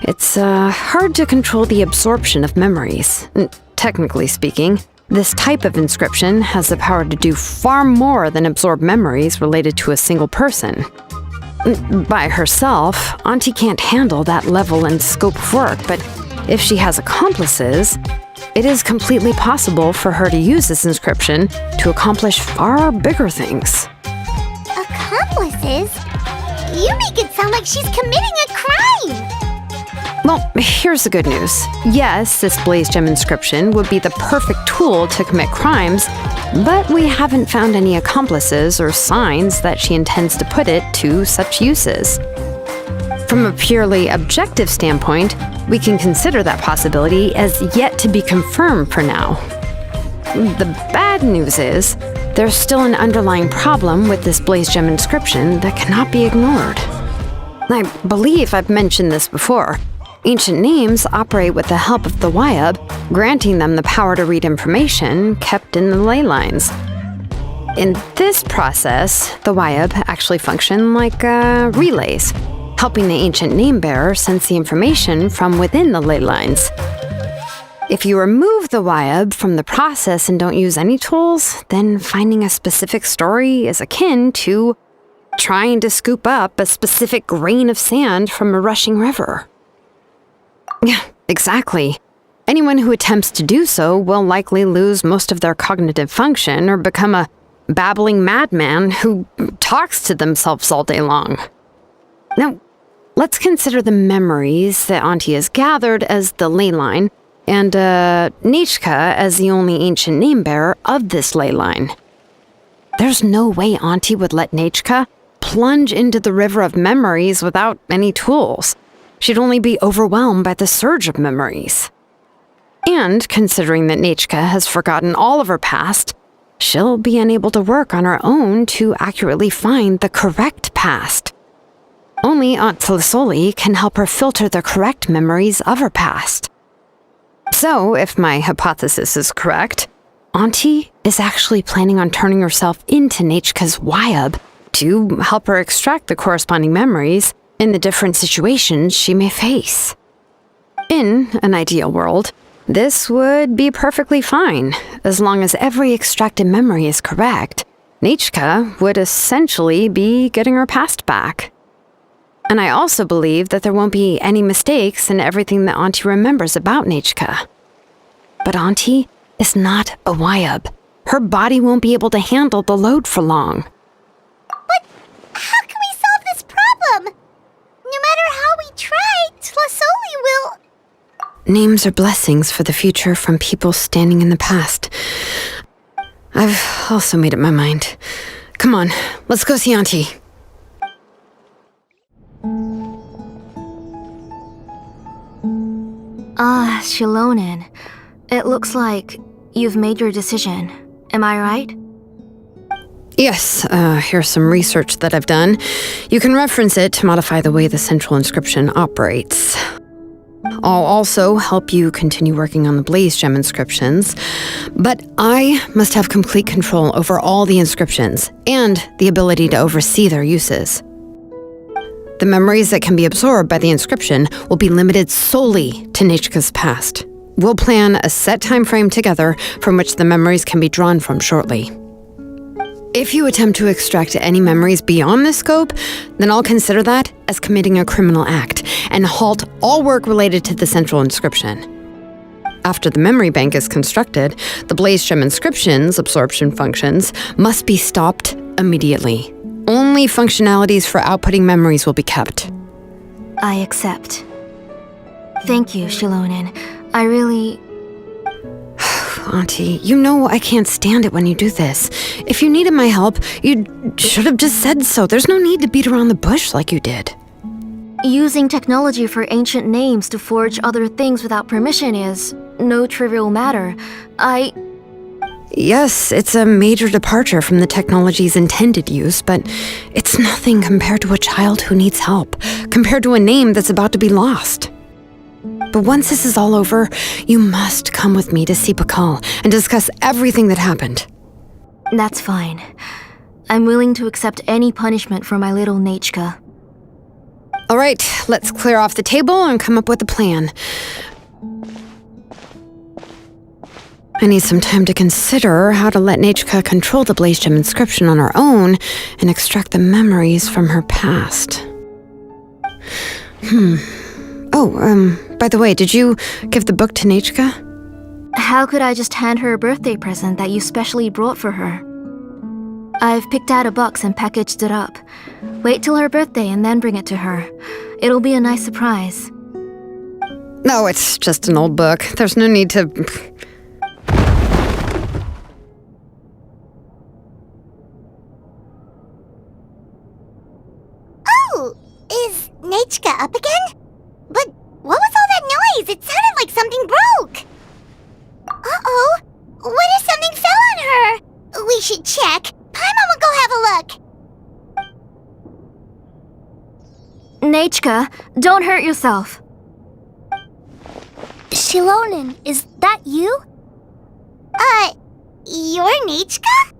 It's, hard to control the absorption of memories. Technically speaking, this type of inscription has the power to do far more than absorb memories related to a single person. By herself, Auntie can't handle that level and scope of work, but if she has accomplices, it is completely possible for her to use this inscription to accomplish far bigger things. Accomplices? You make it sound like she's committing a crime! Well, here's the good news. Yes, this blaze gem inscription would be the perfect tool to commit crimes, but we haven't found any accomplices or signs that she intends to put it to such uses. From a purely objective standpoint, we can consider that possibility as yet to be confirmed for now. The bad news is, there's still an underlying problem with this blaze gem inscription that cannot be ignored. I believe I've mentioned this before. Ancient names operate with the help of the Wyab, granting them the power to read information kept in the ley lines. In this process, the Wyab actually function like relays, helping the ancient name bearer sense the information from within the ley lines. If you remove the Wyab from the process and don't use any tools, then finding a specific story is akin to trying to scoop up a specific grain of sand from a rushing river. Yeah, exactly. Anyone who attempts to do so will likely lose most of their cognitive function or become a babbling madman who talks to themselves all day long. Now, let's consider the memories that Auntie has gathered as the ley line, and Nechka as the only ancient name bearer of this ley line. There's no way Auntie would let Nechka plunge into the river of memories without any tools. She'd only be overwhelmed by the surge of memories. And considering that Nechka has forgotten all of her past, she'll be unable to work on her own to accurately find the correct past. Only Aunt Tlisoli can help her filter the correct memories of her past. So, if my hypothesis is correct, Auntie is actually planning on turning herself into Nechka's Wyab to help her extract the corresponding memories in the different situations she may face. In an ideal world, this would be perfectly fine, as long as every extracted memory is correct. Nechka would essentially be getting her past back. And I also believe that there won't be any mistakes in everything that Auntie remembers about Nechka. But Auntie is not a Wyab. Her body won't be able to handle the load for long. But how can we solve this problem? No matter how we try, Tlisoli will... Names are blessings for the future from people standing in the past. I've also made up my mind. Come on, let's go see Auntie. Shilonen. It looks like you've made your decision. Am I right? Yes, here's some research that I've done. You can reference it to modify the way the central inscription operates. I'll also help you continue working on the blaze gem inscriptions, but I must have complete control over all the inscriptions and the ability to oversee their uses. The memories that can be absorbed by the inscription will be limited solely to Nechka's past. We'll plan a set time frame together from which the memories can be drawn from shortly. If you attempt to extract any memories beyond this scope, then I'll consider that as committing a criminal act and halt all work related to the central inscription. After the memory bank is constructed, the blaze gem inscription's absorption functions must be stopped immediately. Only functionalities for outputting memories will be kept. I accept. Thank you, Shilonen. I really... Auntie, you know I can't stand it when you do this. If you needed my help, you should have just said so. There's no need to beat around the bush like you did. Using technology for ancient names to forge other things without permission is no trivial matter. Yes, it's a major departure from the technology's intended use, but it's nothing compared to a child who needs help, compared to a name that's about to be lost. But once this is all over, you must come with me to see Pakal and discuss everything that happened. That's fine. I'm willing to accept any punishment for my little Nechka. All right, let's clear off the table and come up with a plan. I need some time to consider how to let Nechka control the blaze gem inscription on her own and extract the memories from her past. By the way, did you give the book to Nechka? How could I just hand her a birthday present that you specially brought for her? I've picked out a box and packaged it up. Wait till her birthday and then bring it to her. It'll be a nice surprise. No, it's just an old book. There's no need to... Oh, is Nechka up again? But what was all that noise? It sounded like something broke. Uh-oh. What if something fell on her? We should check. Paimon will go have a look. Nechka, don't hurt yourself. Shilonen, is that you? You're Nechka?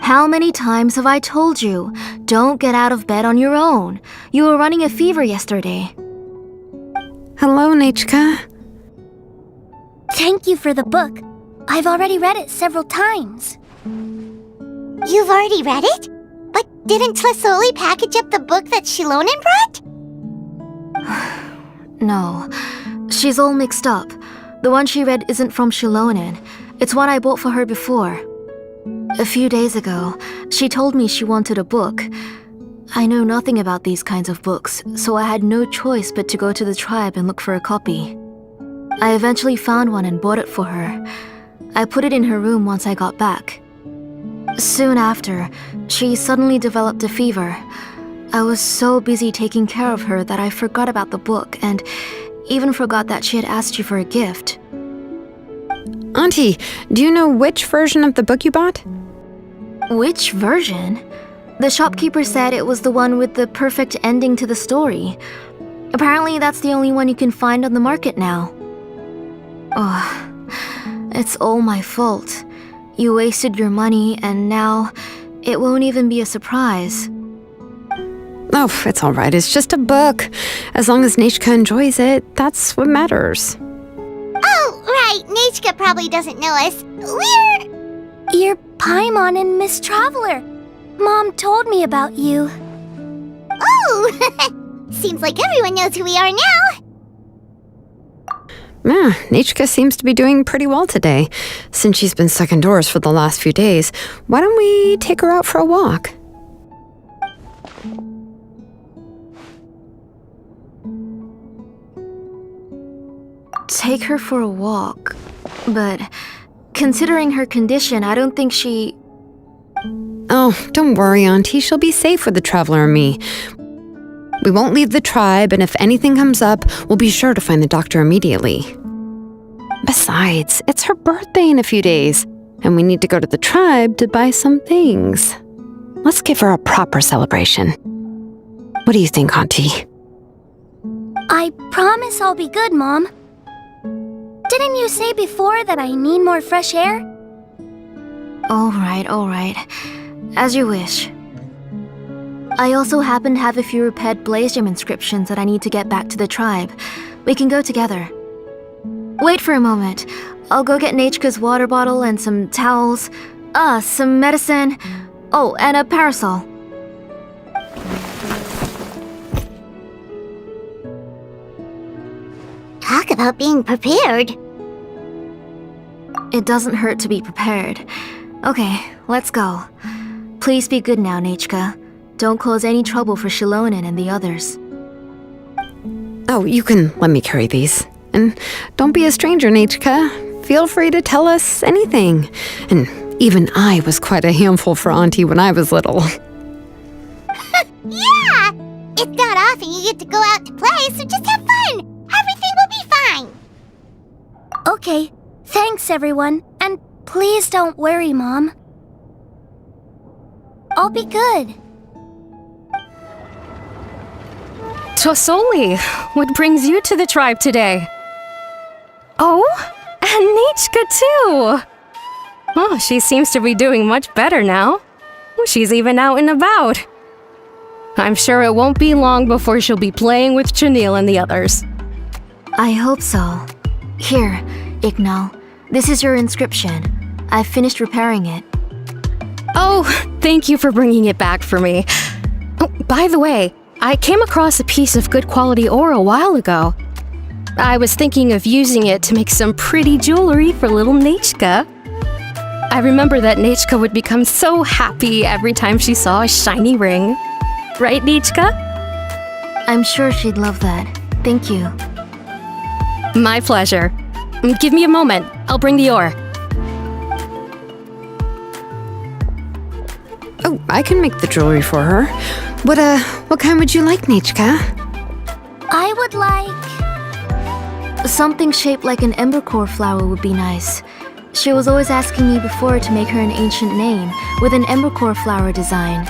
How many times have I told you? Don't get out of bed on your own. You were running a fever yesterday. Hello, Nechka. Thank you for the book. I've already read it several times. You've already read it? But didn't Tlasoli package up the book that Shilonen brought? No, she's all mixed up. The one she read isn't from Shilonen. It's one I bought for her before. A few days ago, she told me she wanted a book. I know nothing about these kinds of books, so I had no choice but to go to the tribe and look for a copy. I eventually found one and bought it for her. I put it in her room once I got back. Soon after, she suddenly developed a fever. I was so busy taking care of her that I forgot about the book and even forgot that she had asked you for a gift. Auntie, do you know which version of the book you bought? Which version? The shopkeeper said it was the one with the perfect ending to the story. Apparently that's the only one you can find on the market now. Oh, it's all my fault. You wasted your money and now it won't even be a surprise. Oh, it's all right. It's just a book. As long as Nechka enjoys it, that's what matters. Oh, right. Nechka probably doesn't know us. You're Paimon and Miss Traveler. Mom told me about you. Oh, seems like everyone knows who we are now. Yeah, Nechka seems to be doing pretty well today. Since she's been stuck indoors for the last few days, why don't we take her out for a walk? Take her for a walk. But considering her condition, I don't think she... Oh, don't worry, Auntie. She'll be safe with the Traveler and me. We won't leave the tribe, and if anything comes up, we'll be sure to find the doctor immediately. Besides, it's her birthday in a few days, and we need to go to the tribe to buy some things. Let's give her a proper celebration. What do you think, Auntie? I promise I'll be good, Mom. Didn't you say before that I need more fresh air? All right. As you wish. I also happen to have a few repaired blaze gem inscriptions that I need to get back to the tribe. We can go together. Wait for a moment. I'll go get Nechka's water bottle and some towels. Some medicine. Oh, and a parasol. Talk about being prepared. It doesn't hurt to be prepared. Okay, let's go. Please be good now, Nechka. Don't cause any trouble for Shilonen and the others. Oh, you can let me carry these. And don't be a stranger, Nechka. Feel free to tell us anything. And even I was quite a handful for Auntie when I was little. Yeah! It's not often you get to go out to play, so just have fun. Everything will be fine. Okay, thanks everyone. And please don't worry, Mom. I'll be good. Tosoli, what brings you to the tribe today? Oh, and Nechka too! Oh, she seems to be doing much better now. She's even out and about. I'm sure it won't be long before she'll be playing with Chanil and the others. I hope so. Here, Ignal. This is your inscription. I've finished repairing it. Oh, thank you for bringing it back for me. Oh, by the way, I came across a piece of good quality ore a while ago. I was thinking of using it to make some pretty jewelry for little Nechka. I remember that Nechka would become so happy every time she saw a shiny ring. Right, Nechka? I'm sure she'd love that. Thank you. My pleasure. Give me a moment. I'll bring the ore. Oh, I can make the jewelry for her. What kind would you like, Nichka? I would like... Something shaped like an embercore flower would be nice. She was always asking me before to make her an ancient name with an embercore flower design.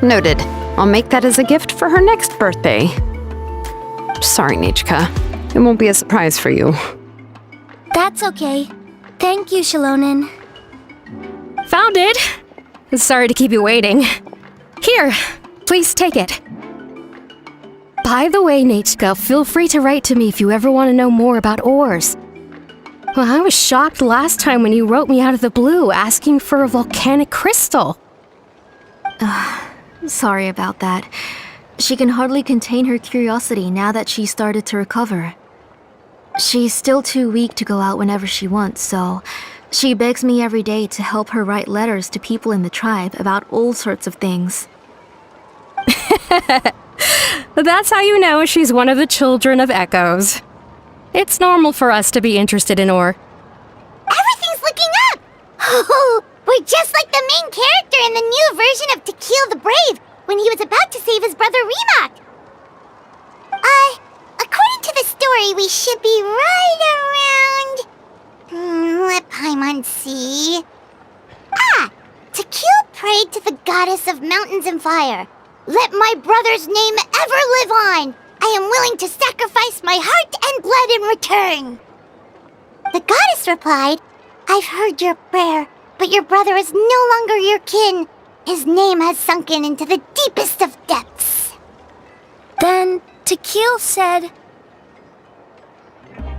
Noted. I'll make that as a gift for her next birthday. Sorry, Nichka. It won't be a surprise for you. That's okay. Thank you, Shalonen. Found it! Sorry to keep you waiting. Here, please take it. By the way, Nachka, feel free to write to me if you ever want to know more about ores. Well, I was shocked last time when you wrote me out of the blue asking for a volcanic crystal. Sorry about that. She can hardly contain her curiosity now that she started to recover. She's still too weak to go out whenever she wants, so she begs me every day to help her write letters to people in the tribe about all sorts of things. That's how you know she's one of the children of echoes. It's normal for us to be interested in ore. Everything's looking up! Oh, we're just like the main character in the new version of To Kill the Brave when he was about to save his brother Remak. According to the story, we should be right around... let Paimon see... To Kill prayed to the goddess of mountains and fire. Let my brother's name ever live on! I am willing to sacrifice my heart and blood in return! The goddess replied, I've heard your prayer, but your brother is no longer your kin. His name has sunken into the deepest of depths. Then Tequil said,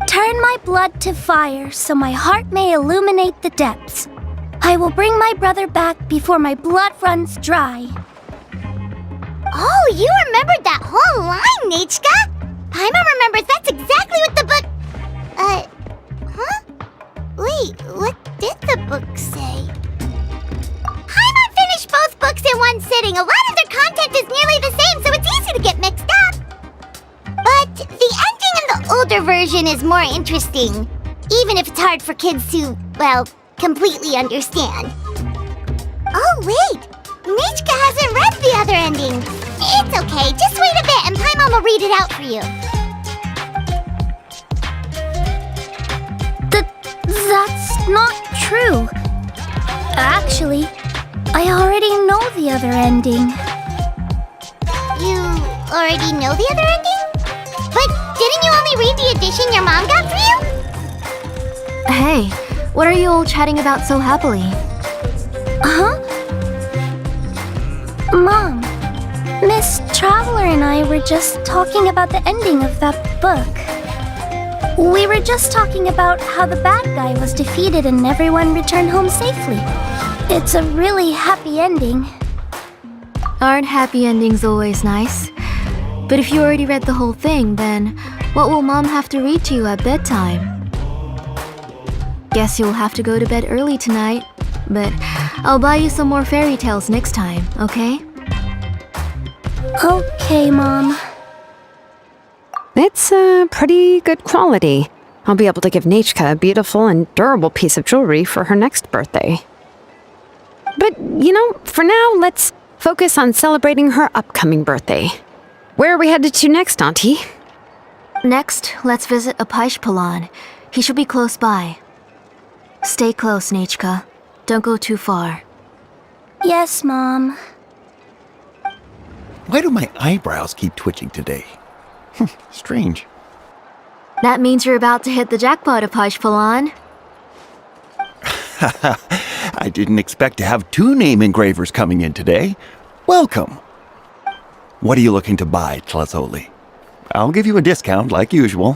Turn my blood to fire so my heart may illuminate the depths. I will bring my brother back before my blood runs dry. Oh, you remembered that whole line, Nachka! Paimon remembers that's exactly what the book... Wait, what did the book say? Paimon finished both books in one sitting. A lot of their content is nearly the same, so it's easy to get mixed up. But the ending in the older version is more interesting, even if it's hard for kids to, well, completely understand. Oh, wait! Nichka hasn't read the other ending. It's okay, just wait a bit and Paimon will read it out for you. That's not true. Actually, I already know the other ending. You already know the other ending? But didn't you only read the edition your mom got for you? Hey, what are you all chatting about so happily? Huh? Mom, Miss Traveler and I were just talking about the ending of that book. We were just talking about how the bad guy was defeated and everyone returned home safely. It's a really happy ending. Aren't happy endings always nice? But if you already read the whole thing, then what will Mom have to read to you at bedtime? Guess you'll have to go to bed early tonight, but I'll buy you some more fairy tales next time, okay? Okay, Mom. It's pretty good quality. I'll be able to give Nachka a beautiful and durable piece of jewelry for her next birthday. But, for now, let's focus on celebrating her upcoming birthday. Where are we headed to next, Auntie? Next, let's visit Apaish. He should be close by. Stay close, Nachka. Don't go too far. Yes, Mom. Why do my eyebrows keep twitching today? Strange. That means you're about to hit the jackpot, Apaish. I didn't expect to have 2 name engravers coming in today. Welcome. What are you looking to buy, Tlazoli? I'll give you a discount like usual.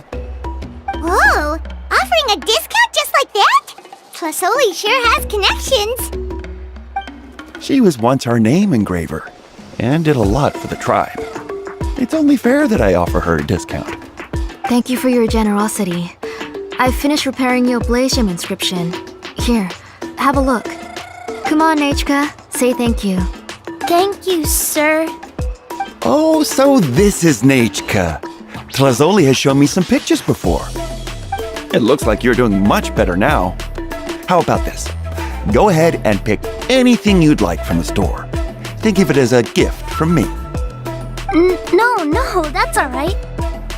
Whoa! Offering a discount just like that? Tlasoli sure has connections. She was once our name engraver and did a lot for the tribe. It's only fair that I offer her a discount. Thank you for your generosity. I've finished repairing your blaze gem inscription. Here, have a look. Come on, Nachka. Say thank you. Thank you, sir. Oh, so this is Nachka. Tlazoli has shown me some pictures before. It looks like you're doing much better now. How about this? Go ahead and pick anything you'd like from the store. Think of it as a gift from me. No, that's all right.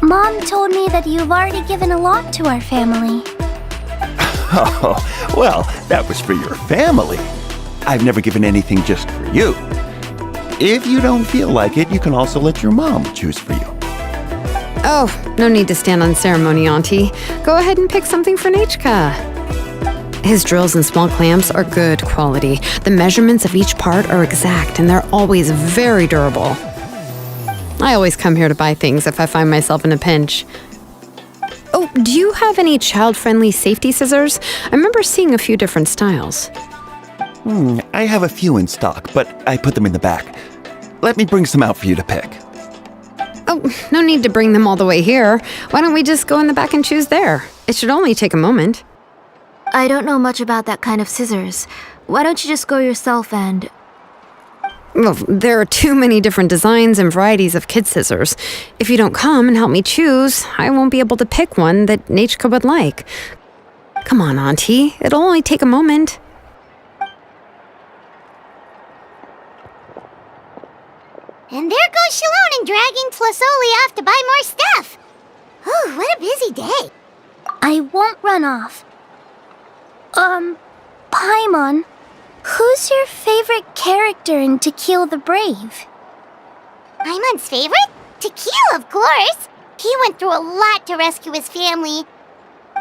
Mom told me that you've already given a lot to our family. Oh, well, that was for your family. I've never given anything just for you. If you don't feel like it, you can also let your mom choose for you. Oh, no need to stand on ceremony, Auntie. Go ahead and pick something for Nechka. His drills and small clamps are good quality. The measurements of each part are exact, and they're always very durable. I always come here to buy things if I find myself in a pinch. Oh, do you have any child-friendly safety scissors? I remember seeing a few different styles. I have a few in stock, but I put them in the back. Let me bring some out for you to pick. Oh, no need to bring them all the way here. Why don't we just go in the back and choose there? It should only take a moment. I don't know much about that kind of scissors. Why don't you just go yourself and... Well, there are too many different designs and varieties of kid scissors. If you don't come and help me choose, I won't be able to pick one that Nechka would like. Come on, Auntie. It'll only take a moment. And there goes Shalone dragging Tlazoli off to buy more stuff. Oh, what a busy day. I won't run off. Paimon, who's your favorite character in To Kill the Brave? Paimon's favorite? To Kill, of course. He went through a lot to rescue his family. In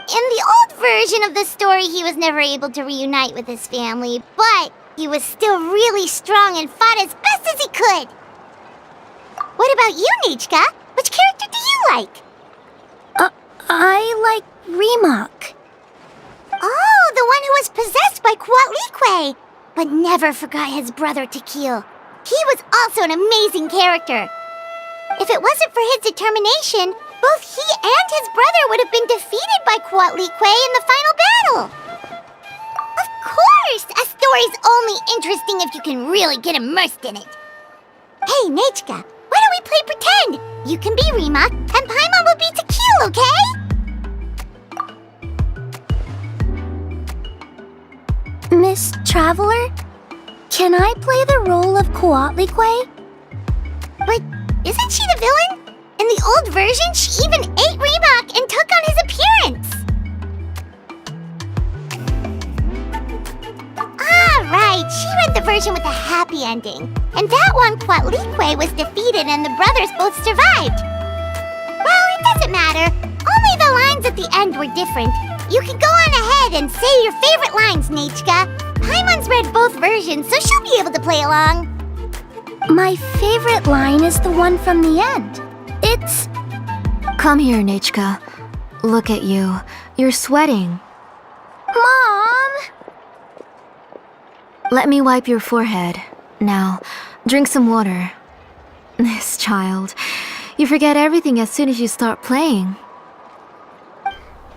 the old version of the story, he was never able to reunite with his family, but he was still really strong and fought as best as he could. What about you, Nechka? Which character do you like? I like Remak. Oh, the one who was possessed by Kuatlique, but never forgot his brother Tequil. He was also an amazing character. If it wasn't for his determination, both he and his brother would have been defeated by Kuatlique in the final battle. Of course! A story's only interesting if you can really get immersed in it. Hey, Nechka, why don't we play pretend? You can be Remak, and Paimon will be Tequil, okay? Miss Traveler, can I play the role of Kuatlique? But isn't she the villain? In the old version, she even ate Remak and took on his appearance. Ah, right. She read the version with a happy ending. And that one, Kuatlique was defeated and the brothers both survived. Well, it doesn't matter. Only the lines at the end were different. You can go on ahead and say your favorite lines, Nechka. Paimon's read both versions, so she'll be able to play along. My favorite line is the one from the end. It's... Come here, Nechka. Look at you. You're sweating. Mom! Let me wipe your forehead. Now, drink some water. This child. You forget everything as soon as you start playing.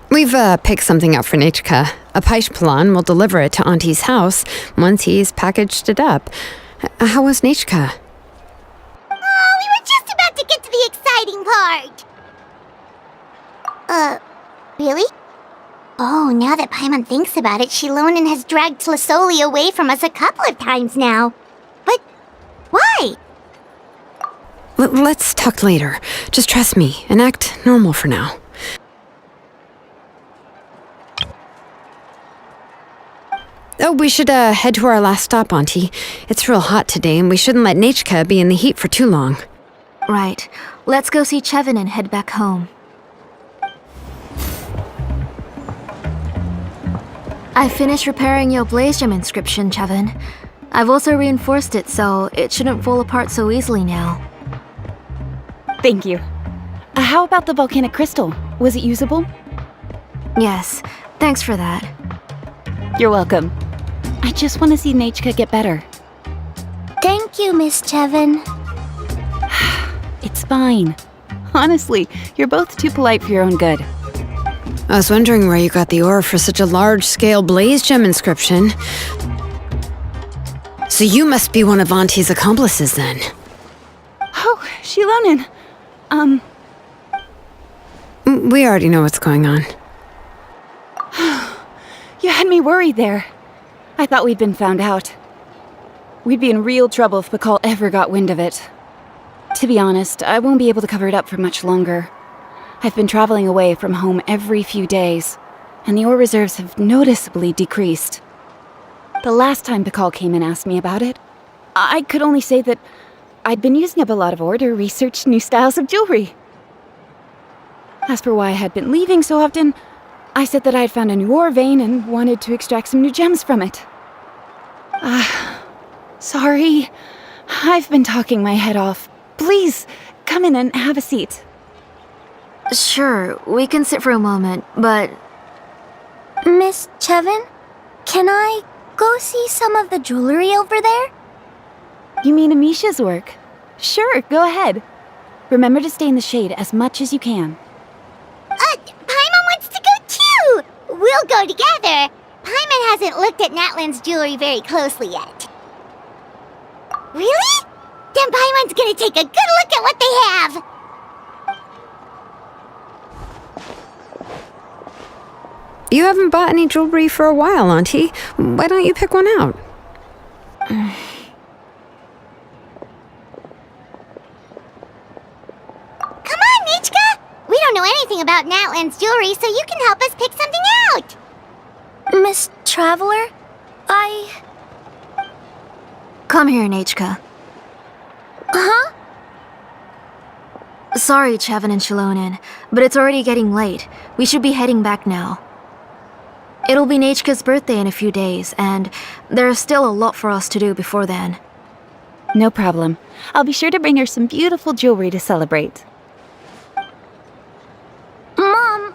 We've picked something out for Nechka. A Paishpalan will deliver it to Auntie's house once he's packaged it up. How was Nechka? Oh, we were just about to get to the exciting part. Really? Oh, now that Paimon thinks about it, Shilonen has dragged Tlazoli away from us a couple of times now. But why? Let's talk later. Just trust me and act normal for now. Oh, we should head to our last stop, Auntie. It's real hot today, and we shouldn't let Nechka be in the heat for too long. Right. Let's go see Chevin and head back home. I finished repairing your Blaze Gem inscription, Chevin. I've also reinforced it so it shouldn't fall apart so easily now. Thank you. How about the volcanic crystal? Was it usable? Yes, thanks for that. You're welcome. I just want to see Nechka get better. Thank you, Miss Chevin. It's fine. Honestly, you're both too polite for your own good. I was wondering where you got the ore for such a large-scale Blaze Gem inscription. So you must be one of Auntie's accomplices, then. Oh, Shilonen. We already know what's going on. You had me worried there. I thought we'd been found out. We'd be in real trouble if Bakal ever got wind of it. To be honest, I won't be able to cover it up for much longer. I've been traveling away from home every few days, and the ore reserves have noticeably decreased. The last time Bakal came and asked me about it, I could only say that I'd been using up a lot of ore to research new styles of jewelry. As for why I had been leaving so often, I said that I had found a new ore vein and wanted to extract some new gems from it. Sorry. I've been talking my head off. Please, come in and have a seat. Sure, we can sit for a moment, but Miss Chevin, can I go see some of the jewelry over there? You mean Amisha's work? Sure, go ahead. Remember to stay in the shade as much as you can. Paimon wants to go too! We'll go together. Paimon hasn't looked at Natlan's jewelry very closely yet. Really? Then Paimon's gonna take a good look at what they have! You haven't bought any jewelry for a while, Auntie. Why don't you pick one out? Come on, Nichka! We don't know anything about Natlan's jewelry, so you can help us pick something out! Miss Traveler, Come here, Nachka. Huh? Sorry, Chevin and Shilonen, but it's already getting late. We should be heading back now. It'll be Nachka's birthday in a few days, and there's still a lot for us to do before then. No problem. I'll be sure to bring her some beautiful jewelry to celebrate. Mom,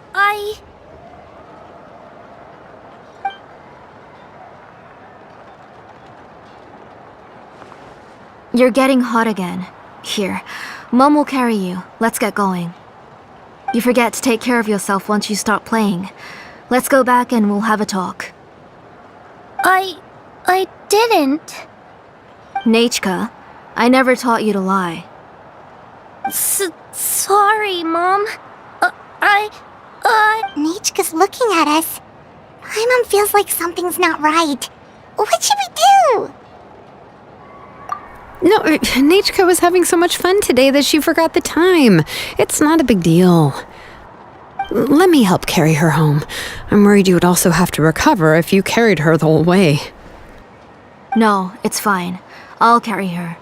You're getting hot again. Here, Mom will carry you. Let's get going. You forget to take care of yourself once you start playing. Let's go back and we'll have a talk. I didn't. Nachka, I never taught you to lie. Sorry, Mom. Nichka's looking at us. Paimon feels like something's not right. What should we do? No, Nachka was having so much fun today that she forgot the time. It's not a big deal. Let me help carry her home. I'm worried you would also have to recover if you carried her the whole way. No, it's fine. I'll carry her.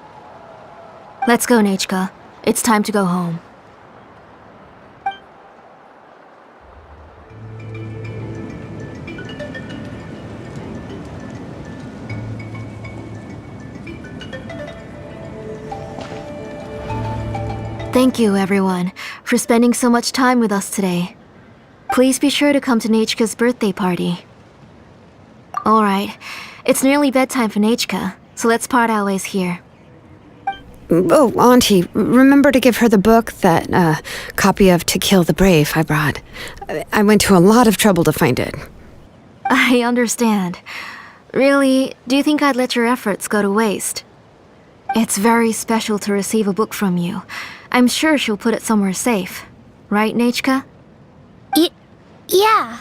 Let's go, Nachka. It's time to go home. Thank you, everyone, for spending so much time with us today. Please be sure to come to Nachka's birthday party. Alright, it's nearly bedtime for Nachka, so let's part our ways here. Oh, Auntie, remember to give her the book, that copy of To Kill the Brave I brought. I went to a lot of trouble to find it. I understand. Really, do you think I'd let your efforts go to waste? It's very special to receive a book from you. I'm sure she'll put it somewhere safe. Right, Nachka? Yeah.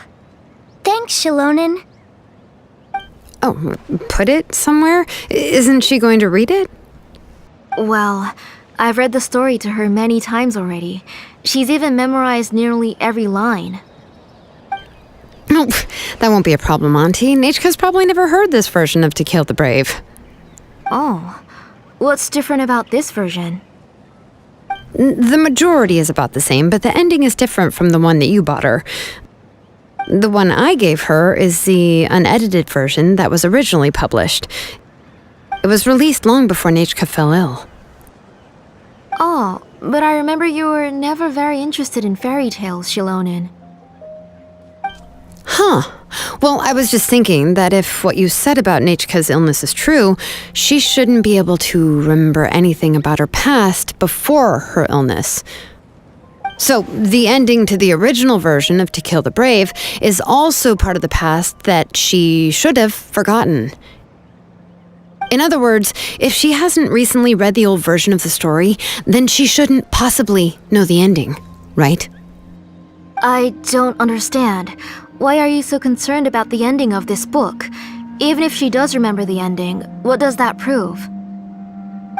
Thanks, Shilonen. Oh, put it somewhere? Isn't she going to read it? Well, I've read the story to her many times already. She's even memorized nearly every line. No, that won't be a problem, Auntie. Nachka's probably never heard this version of To Kill the Brave. Oh, what's different about this version? The majority is about the same, but the ending is different from the one that you bought her. The one I gave her is the unedited version that was originally published. It was released long before Nachka fell ill. Oh, but I remember you were never very interested in fairy tales, Shilonen. Huh. Well, I was just thinking that if what you said about Nachka's illness is true, she shouldn't be able to remember anything about her past before her illness. So, the ending to the original version of To Kill the Brave is also part of the past that she should have forgotten. In other words, if she hasn't recently read the old version of the story, then she shouldn't possibly know the ending, right? I don't understand. Why are you so concerned about the ending of this book? Even if she does remember the ending, what does that prove?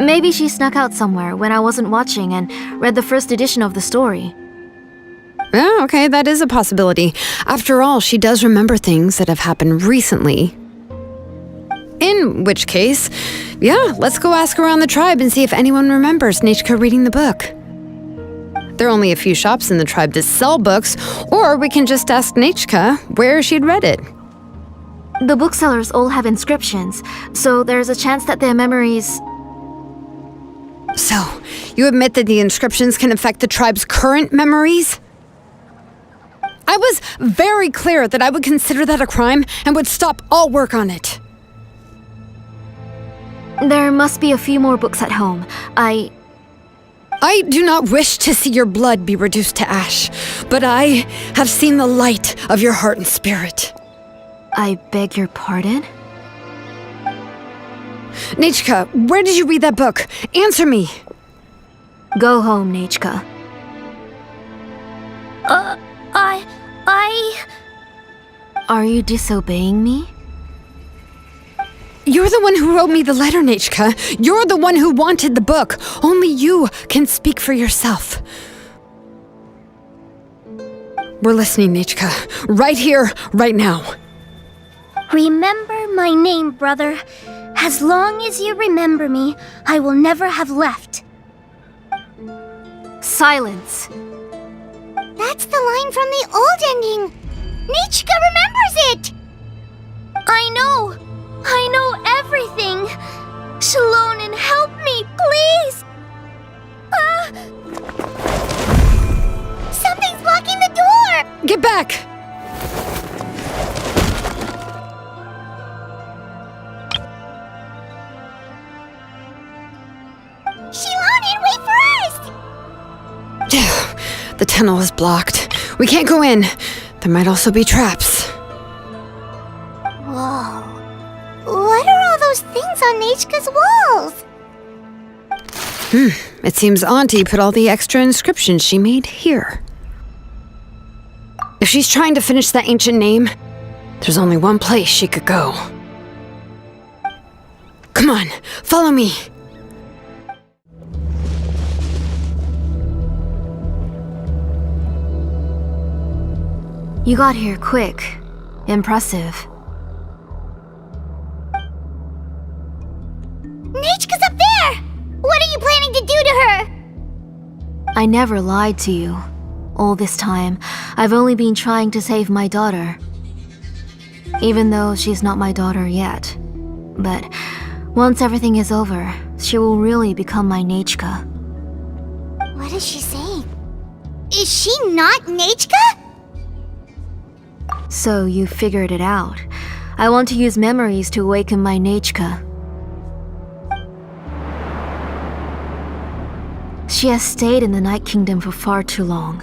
Maybe she snuck out somewhere when I wasn't watching and read the first edition of the story. Oh, okay, that is a possibility. After all, she does remember things that have happened recently. In which case, yeah, let's go ask around the tribe and see if anyone remembers Nichka reading the book. There are only a few shops in the tribe to sell books, or we can just ask Nichka where she'd read it. The booksellers all have inscriptions, so there's a chance that their memories... So, you admit that the inscriptions can affect the tribe's current memories? I was very clear that I would consider that a crime and would stop all work on it. There must be a few more books at home. I do not wish to see your blood be reduced to ash, but I have seen the light of your heart and spirit. I beg your pardon? Nichka, where did you read that book? Answer me. Go home, Nichka. Are you disobeying me? You're the one who wrote me the letter, Nichka. You're the one who wanted the book. Only you can speak for yourself. We're listening, Nichka. Right here, right now. Remember my name, brother. As long as you remember me, I will never have left. Silence. That's the line from the old ending. Nichka remembers it! I know everything! Shalonen, help me, please! Something's blocking the door! Get back! Shalonen, wait for us! The tunnel is blocked. We can't go in. There might also be traps. Whoa. What are all those things on Nichka's walls? It seems Auntie put all the extra inscriptions she made here. If she's trying to finish that ancient name, there's only one place she could go. Come on, follow me. You got here quick. Impressive. Nichka's up there! What are you planning to do to her? I never lied to you. All this time, I've only been trying to save my daughter. Even though she's not my daughter yet. But once everything is over, she will really become my Nichka. What is she saying? Is she not Nichka? So you figured it out. I want to use memories to awaken my Nichka. She has stayed in the Night Kingdom for far too long.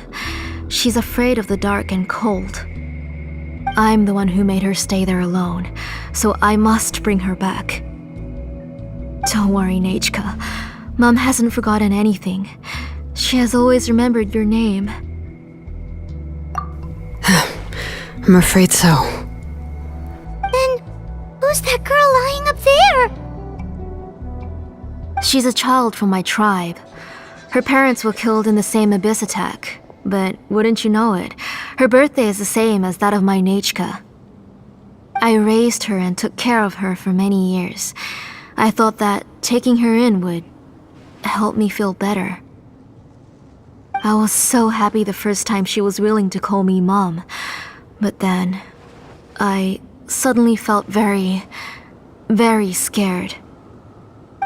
She's afraid of the dark and cold. I'm the one who made her stay there alone, so I must bring her back. Don't worry, Nichka. Mom hasn't forgotten anything. She has always remembered your name. I'm afraid so. Then, who's that girl lying up there? She's a child from my tribe. Her parents were killed in the same abyss attack. But wouldn't you know it, her birthday is the same as that of my Nichka. I raised her and took care of her for many years. I thought that taking her in would help me feel better. I was so happy the first time she was willing to call me Mom. But then, I suddenly felt very, very scared.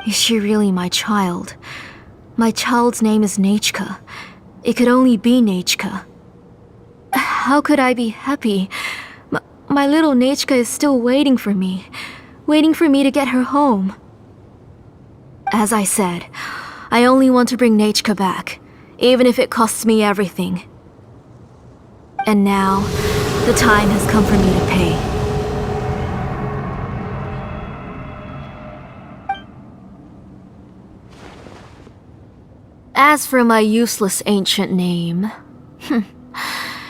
Is she really my child? My child's name is Nichka. It could only be Nichka. How could I be happy? My little Nichka is still waiting for me to get her home. As I said, I only want to bring Nichka back, even if it costs me everything. And now, the time has come for me to pay. As for my useless ancient name,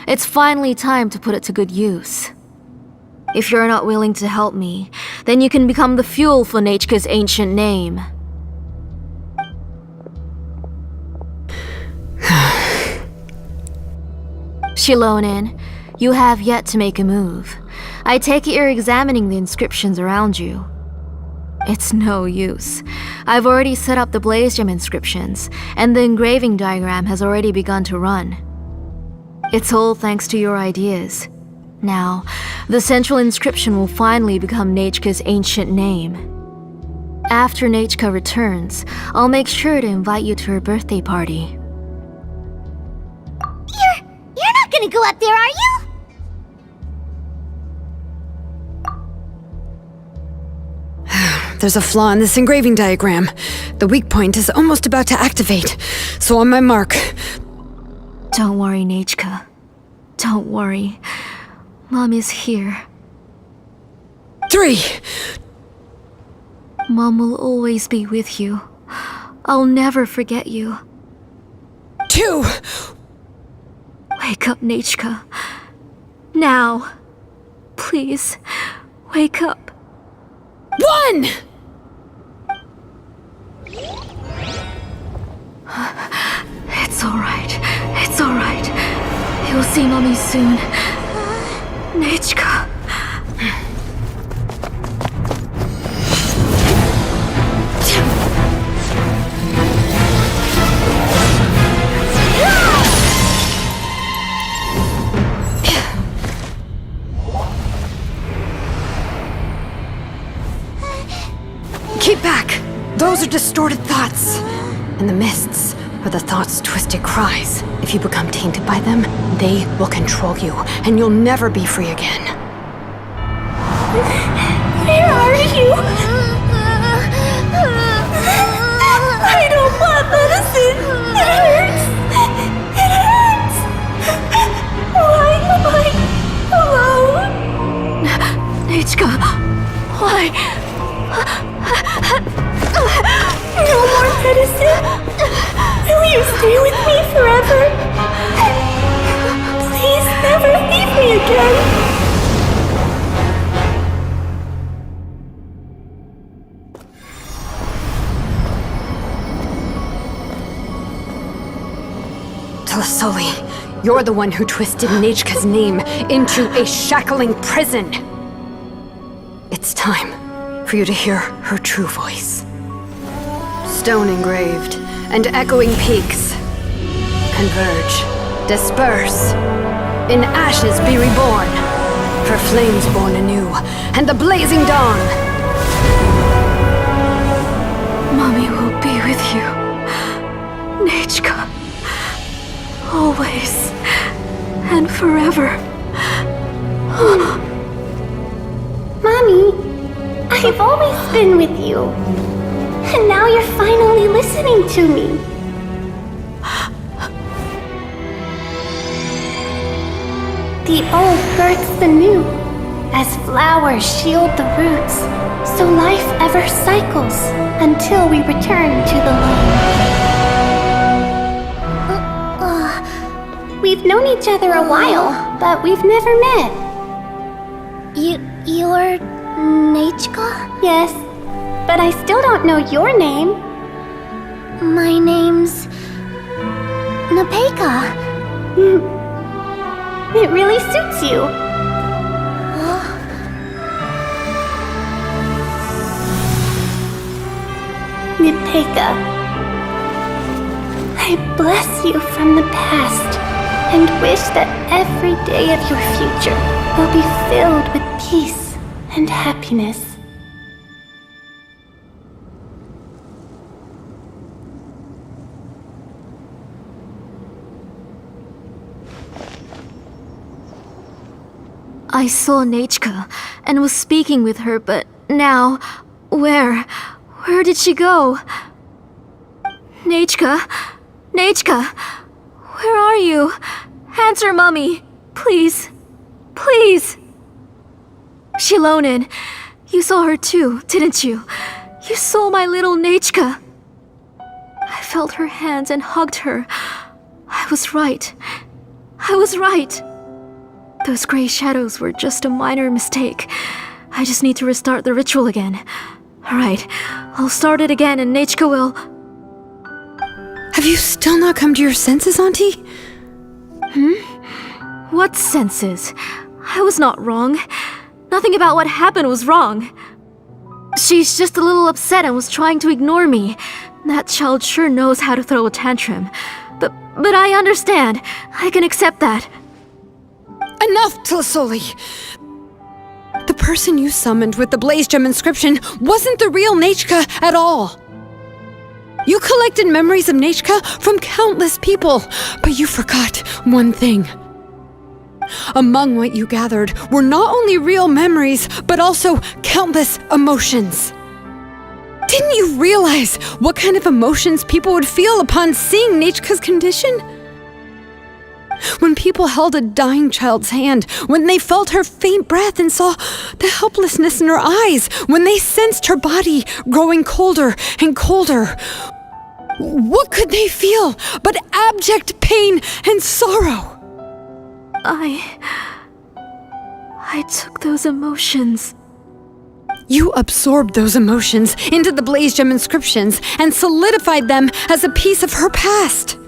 It's finally time to put it to good use. If you're not willing to help me, then you can become the fuel for Nechka's ancient name. Shilonin, you have yet to make a move. I take it you're examining the inscriptions around you. It's no use. I've already set up the blaze gem inscriptions, and the engraving diagram has already begun to run. It's all thanks to your ideas. Now, the central inscription will finally become Nechka's ancient name. After Nechka returns, I'll make sure to invite you to her birthday party. You're not gonna go up there, are you? There's a flaw in this engraving diagram. The weak point is almost about to activate. So on my mark. Don't worry, Nechka. Don't worry. Mom is here. 3! Mom will always be with you. I'll never forget you. 2! Wake up, Nechka. Now. Please, wake up. 1! It's alright. It's alright. You'll see Mommy soon. Nechka. Keep back! Those are distorted thoughts. And the mists are the thoughts' twisted cries. If you become tainted by them, they will control you, and you'll never be free again. Where are you? I don't want medicine. It hurts. It hurts. Why am I alone? Nechka, why? No more medicine. Will you stay with me forever? Please never leave me again. Telasoli, you're the one who twisted Nechka's name into a shackling prison. It's time for you to hear her true voice. Stone engraved and echoing peaks converge, disperse, in ashes be reborn, for flames born anew, and the blazing dawn. Mommy will be with you. Nechka. Always. And forever. Mommy, I've always been with you. And now you're finally listening to me. The old births the new, as flowers shield the roots, so life ever cycles until we return to the land. We've known each other a while, but we've never met. You're Nechka? Yes, but I still don't know your name. My name's Nepeka. It really suits you. Nepeka, I bless you from the past and wish that every day of your future will be filled with peace and happiness. I saw Nechka and was speaking with her, but now, where did she go? Nechka? Nechka? Where are you? Answer Mummy, please. Please. Shilonin, you saw her too, didn't you? You saw my little Nechka. I felt her hands and hugged her. I was right. I was right. Those gray shadows were just a minor mistake. I just need to restart the ritual again. Alright, I'll start it again and Nechka will... Have you still not come to your senses, Auntie? What senses? I was not wrong. Nothing about what happened was wrong. She's just a little upset and was trying to ignore me. That child sure knows how to throw a tantrum. But I understand. I can accept that. Enough, Tlisoli! The person you summoned with the Blaze Gem inscription wasn't the real Nechka at all. You collected memories of Nechka from countless people, but you forgot one thing. Among what you gathered were not only real memories, but also countless emotions. Didn't you realize what kind of emotions people would feel upon seeing Nechka's condition? When people held a dying child's hand, when they felt her faint breath and saw the helplessness in her eyes, when they sensed her body growing colder and colder, what could they feel but abject pain and sorrow? I took those emotions. You absorbed those emotions into the Blaze Gem inscriptions and solidified them as a piece of her past.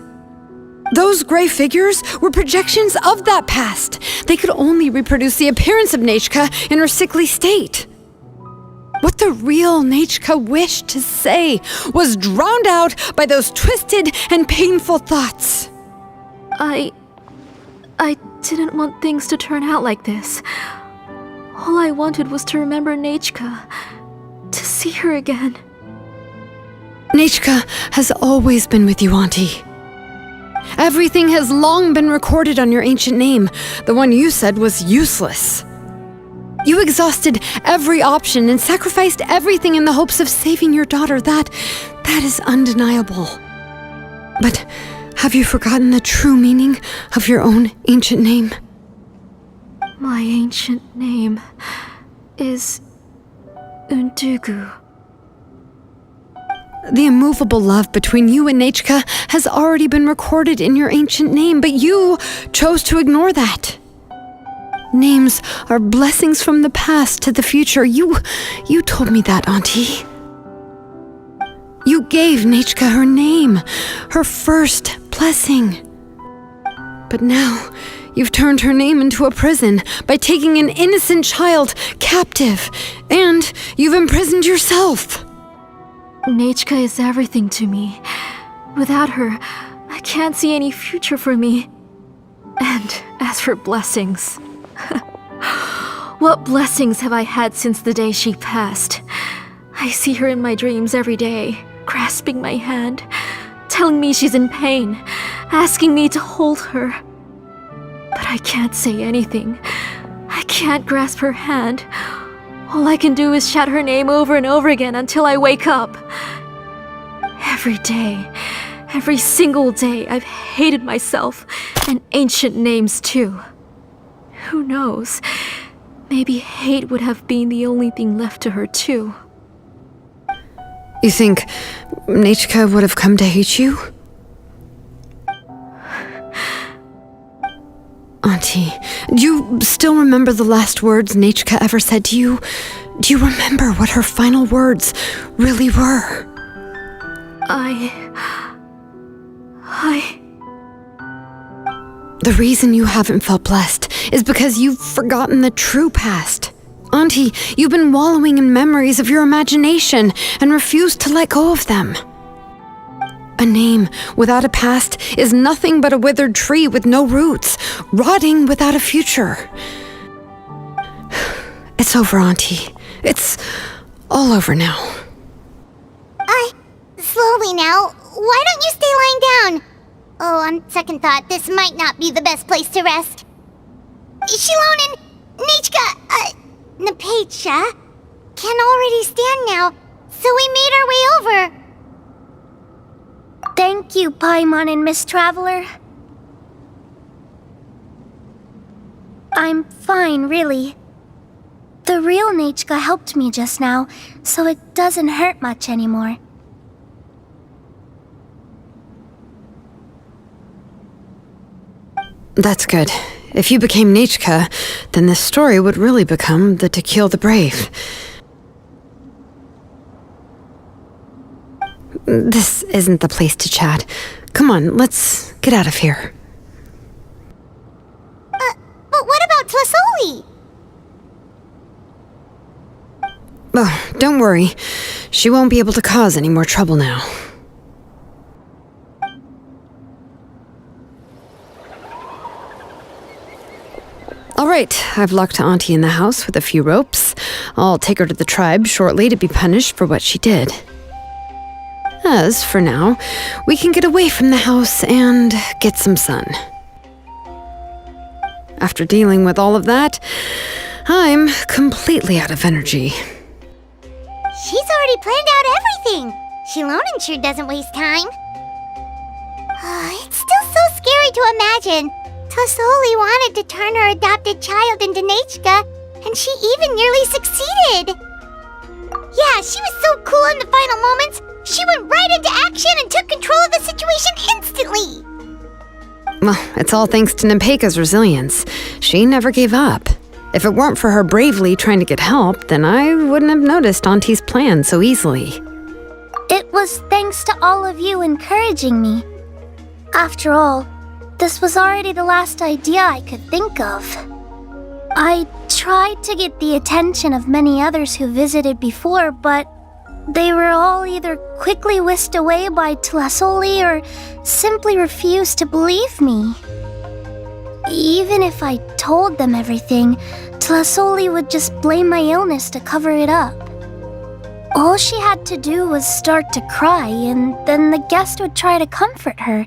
Those gray figures were projections of that past. They could only reproduce the appearance of Nechka in her sickly state. What the real Nechka wished to say was drowned out by those twisted and painful thoughts. I didn't want things to turn out like this. All I wanted was to remember Nechka, to see her again. Nechka has always been with you, Auntie. Everything has long been recorded on your ancient name, the one you said was useless. You exhausted every option and sacrificed everything in the hopes of saving your daughter. That is undeniable. But have you forgotten the true meaning of your own ancient name? My ancient name is Undugu. The immovable love between you and Nechka has already been recorded in your ancient name, but you chose to ignore that. Names are blessings from the past to the future. You told me that, Auntie. You gave Nechka her name, her first blessing. But now, you've turned her name into a prison by taking an innocent child captive, and you've imprisoned yourself. Nechka is everything to me. Without her, I can't see any future for me. And as for blessings... What blessings have I had since the day she passed? I see her in my dreams every day, grasping my hand, telling me she's in pain, asking me to hold her. But I can't say anything. I can't grasp her hand. All I can do is shout her name over and over again until I wake up. Every day, every single day, I've hated myself, and ancient names too. Who knows? Maybe hate would have been the only thing left to her too. You think Nechka would have come to hate you? Auntie, do you still remember the last words Nechka ever said to you? Do you remember what her final words really were? The reason you haven't felt blessed is because you've forgotten the true past. Auntie, you've been wallowing in memories of your imagination and refused to let go of them. A name without a past is nothing but a withered tree with no roots, rotting without a future. It's over, Auntie. It's all over now. Slowly now. Why don't you stay lying down? Oh, on second thought, this might not be the best place to rest. Shilonen, Nechka, Napecha can already stand now, so we made our way over. Thank you, Paimon and Miss Traveler. I'm fine, really. The real Nechka helped me just now, so it doesn't hurt much anymore. That's good. if you became Nechka, then this story would really become the To Kill the Brave. This isn't the place to chat. Come on, let's get out of here. But what about Tlasoli? Oh, don't worry. She won't be able to cause any more trouble now. All right, I've locked Auntie in the house with a few ropes. I'll take her to the tribe shortly to be punished for what she did. As for now, we can get away from the house and get some sun. After dealing with all of that, I'm completely out of energy. She's already planned out everything. Shilonen sure doesn't waste time. It's still so scary to imagine. Tlasoli wanted to turn her adopted child into Nechka, and she even nearly succeeded. Yeah, she was so cool in the final moments. She went right into action and took control of the situation instantly. Well, it's all thanks to Nepeka's resilience. She never gave up. If it weren't for her bravely trying to get help, then I wouldn't have noticed Auntie's plan so easily. It was thanks to all of you encouraging me. After all, this was already the last idea I could think of. I tried to get the attention of many others who visited before, but they were all either quickly whisked away by Tlasoli or simply refused to believe me. Even if I told them everything, Tlasoli would just blame my illness to cover it up. All she had to do was start to cry, and then the guest would try to comfort her,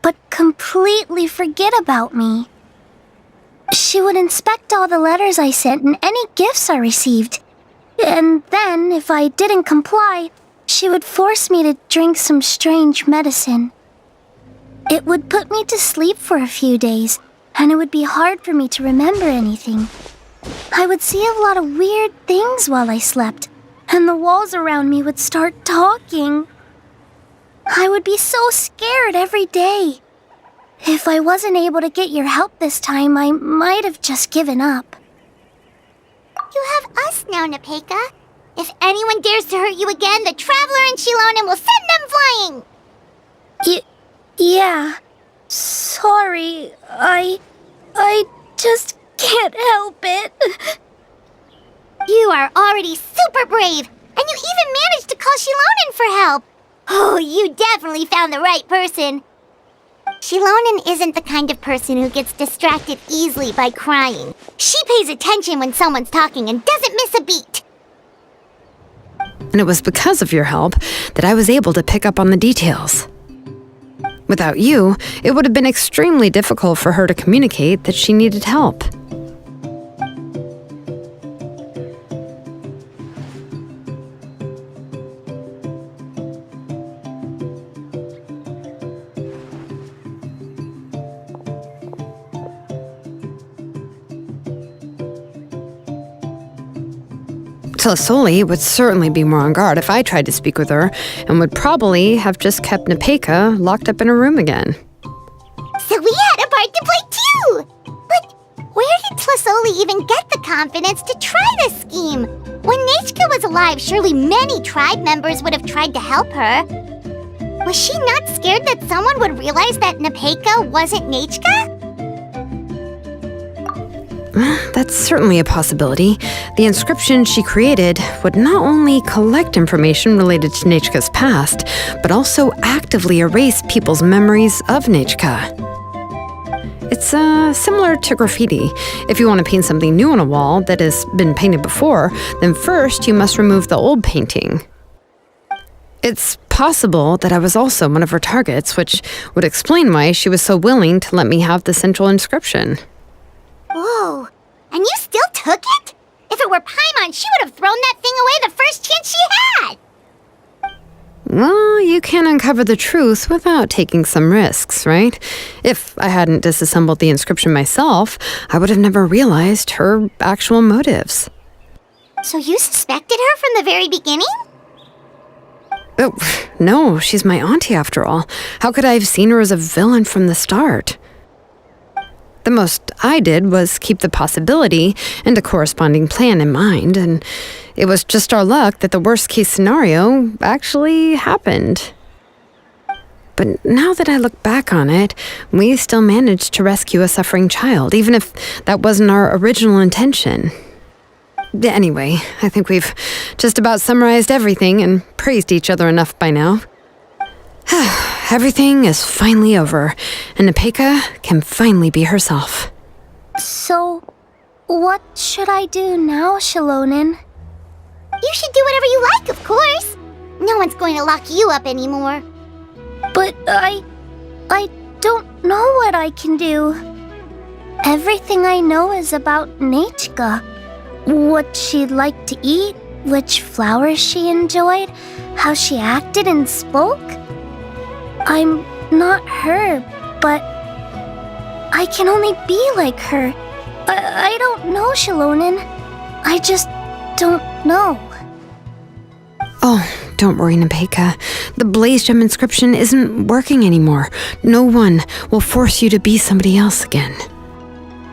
but completely forget about me. She would inspect all the letters I sent and any gifts I received. And then, if I didn't comply, she would force me to drink some strange medicine. It would put me to sleep for a few days, and it would be hard for me to remember anything. I would see a lot of weird things while I slept, and the walls around me would start talking. I would be so scared every day. If I wasn't able to get your help this time, I might have just given up. You have us now, Nepeka. If anyone dares to hurt you again, the Traveler and Shilonen will send them flying! Yeah. Sorry, I just can't help it. You are already super brave, and you even managed to call Shilonen for help. Oh, you definitely found the right person. Shilonen isn't the kind of person who gets distracted easily by crying. She pays attention when someone's talking and doesn't miss a beat. And it was because of your help that I was able to pick up on the details. Without you, it would have been extremely difficult for her to communicate that she needed help. Tlasoli would certainly be more on guard if I tried to speak with her, and would probably have just kept Nepeka locked up in her room again. So we had a part to play too! But where did Tlasoli even get the confidence to try this scheme? When Nechka was alive, surely many tribe members would have tried to help her. Was she not scared that someone would realize that Nepeka wasn't Nechka? That's certainly a possibility. The inscription she created would not only collect information related to Nechka's past, but also actively erase people's memories of Nechka. It's similar to graffiti. If you want to paint something new on a wall that has been painted before, then first you must remove the old painting. It's possible that I was also one of her targets, which would explain why she was so willing to let me have the central inscription. Whoa, and you still took it? If it were Paimon, she would have thrown that thing away the first chance she had! Well, you can uncover the truth without taking some risks, right? If I hadn't disassembled the inscription myself, I would have never realized her actual motives. So you suspected her from the very beginning? Oh, no, she's my auntie after all. How could I have seen her as a villain from the start? The most I did was keep the possibility and a corresponding plan in mind, and it was just our luck that the worst case scenario actually happened. But now that I look back on it, we still managed to rescue a suffering child, even if that wasn't our original intention. Anyway, I think we've just about summarized everything and praised each other enough by now. Everything is finally over, and Nepeka can finally be herself. So, what should I do now, Shalonin? You should do whatever you like, of course. No one's going to lock you up anymore. But I don't know what I can do. Everything I know is about Nachka. What she liked to eat, which flowers she enjoyed, how she acted and spoke. I'm not her, but I can only be like her. I don't know, Shalonin. I just don't know. Oh, don't worry, Nepeka. The Blaze Gem inscription isn't working anymore. No one will force you to be somebody else again.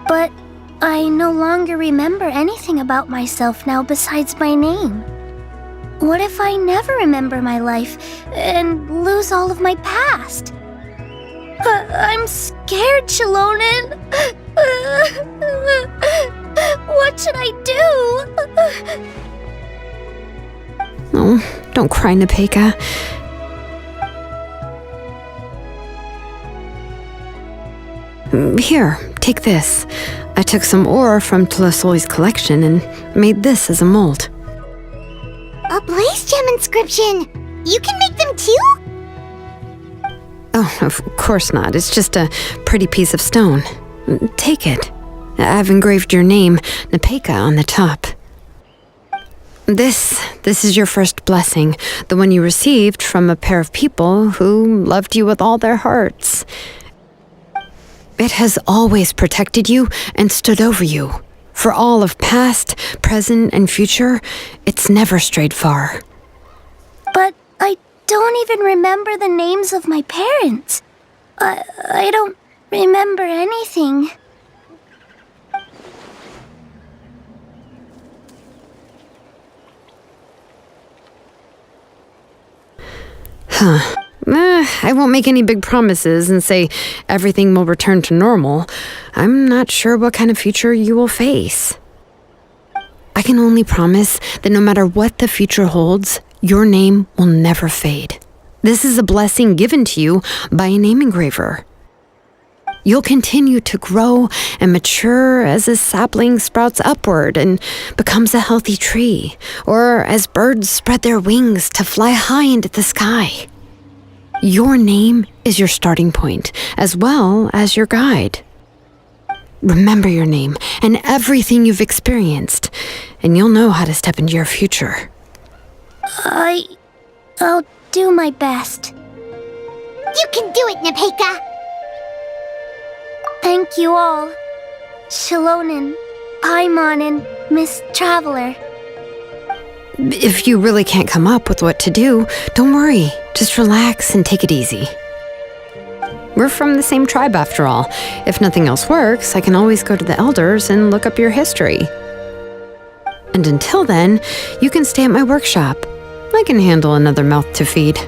But I no longer remember anything about myself now besides my name. What if I never remember my life and lose all of my past? I'm scared, Shalonin. What should I do? Oh, don't cry, Nepeka. Here, take this. I took some ore from Tlasoli's collection and made this as a mold. A Blaze Gem inscription! You can make them too? Oh, of course not. It's just a pretty piece of stone. Take it. I've engraved your name, Nepeka, on the top. This is your first blessing, the one you received from a pair of people who loved you with all their hearts. It has always protected you and stood over you. For all of past, present, and future, it's never strayed far. But I don't even remember the names of my parents. I don't remember anything. I won't make any big promises and say everything will return to normal. I'm not sure what kind of future you will face. I can only promise that no matter what the future holds, your name will never fade. This is a blessing given to you by a name engraver. You'll continue to grow and mature as a sapling sprouts upward and becomes a healthy tree, or as birds spread their wings to fly high into the sky. Your name is your starting point, as well as your guide. Remember your name and everything you've experienced, and you'll know how to step into your future. I'll do my best. You can do it, Nepeka! Thank you all. Shalonin, Paimon, and Miss Traveler. If you really can't come up with what to do, don't worry. Just relax and take it easy. We're from the same tribe after all. If nothing else works, I can always go to the elders and look up your history. And until then, you can stay at my workshop. I can handle another mouth to feed.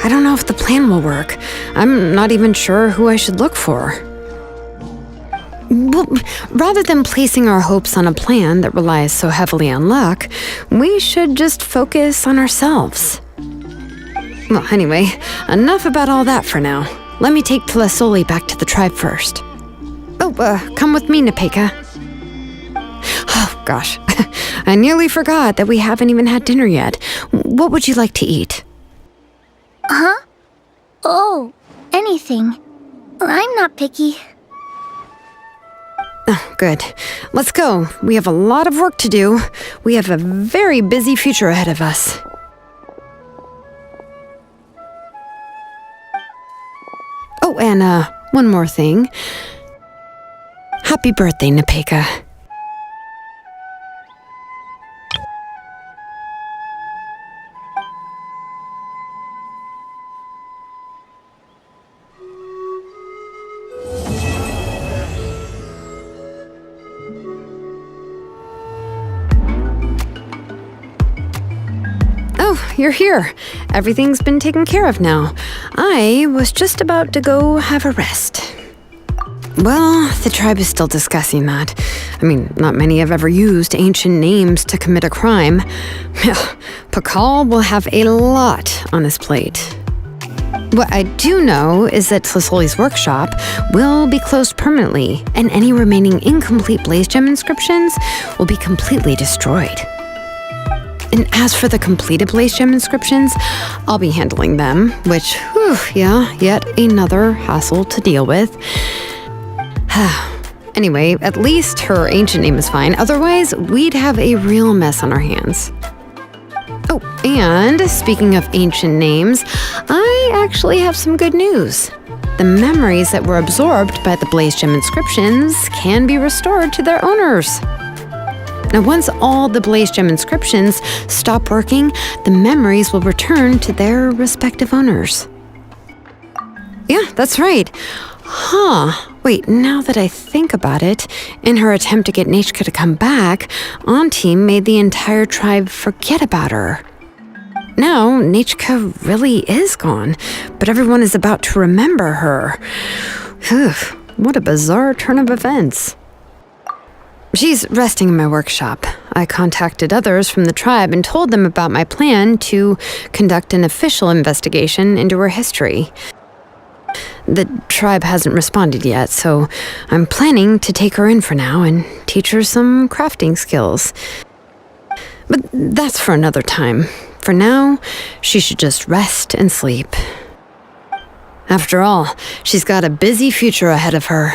I don't know if the plan will work. I'm not even sure who I should look for. Well, rather than placing our hopes on a plan that relies so heavily on luck, we should just focus on ourselves. Well, anyway, enough about all that for now. Let me take Tlasoli back to the tribe first. Oh, come with me, Nepeka. Oh, gosh. I nearly forgot that we haven't even had dinner yet. What would you like to eat? Huh? Oh, anything. I'm not picky. Oh, good. Let's go. We have a lot of work to do. We have a very busy future ahead of us. Oh, and one more thing. Happy birthday, Nepeka. you're here. Everything's been taken care of now. I was just about to go have a rest. Well, the tribe is still discussing that. I mean, not many have ever used ancient names to commit a crime. Pakal will have a lot on his plate. What I do know is that Slisoli's workshop will be closed permanently, and any remaining incomplete Blaze Gem inscriptions will be completely destroyed. And as for the completed Blaze Gem inscriptions, I'll be handling them, which, yet another hassle to deal with. Anyway, at least her ancient name is fine. Otherwise, we'd have a real mess on our hands. Oh, and speaking of ancient names, I actually have some good news. The memories that were absorbed by the Blaze Gem inscriptions can be restored to their owners. Now, once all the Blaze Gem inscriptions stop working, the memories will return to their respective owners. Yeah, that's right. Wait, now that I think about it, in her attempt to get Nechka to come back, Auntie made the entire tribe forget about her. Now, Nechka really is gone, but everyone is about to remember her. What a bizarre turn of events. She's resting in my workshop. I contacted others from the tribe and told them about my plan to conduct an official investigation into her history. The tribe hasn't responded yet, so I'm planning to take her in for now and teach her some crafting skills. But that's for another time. For now, she should just rest and sleep. After all, she's got a busy future ahead of her.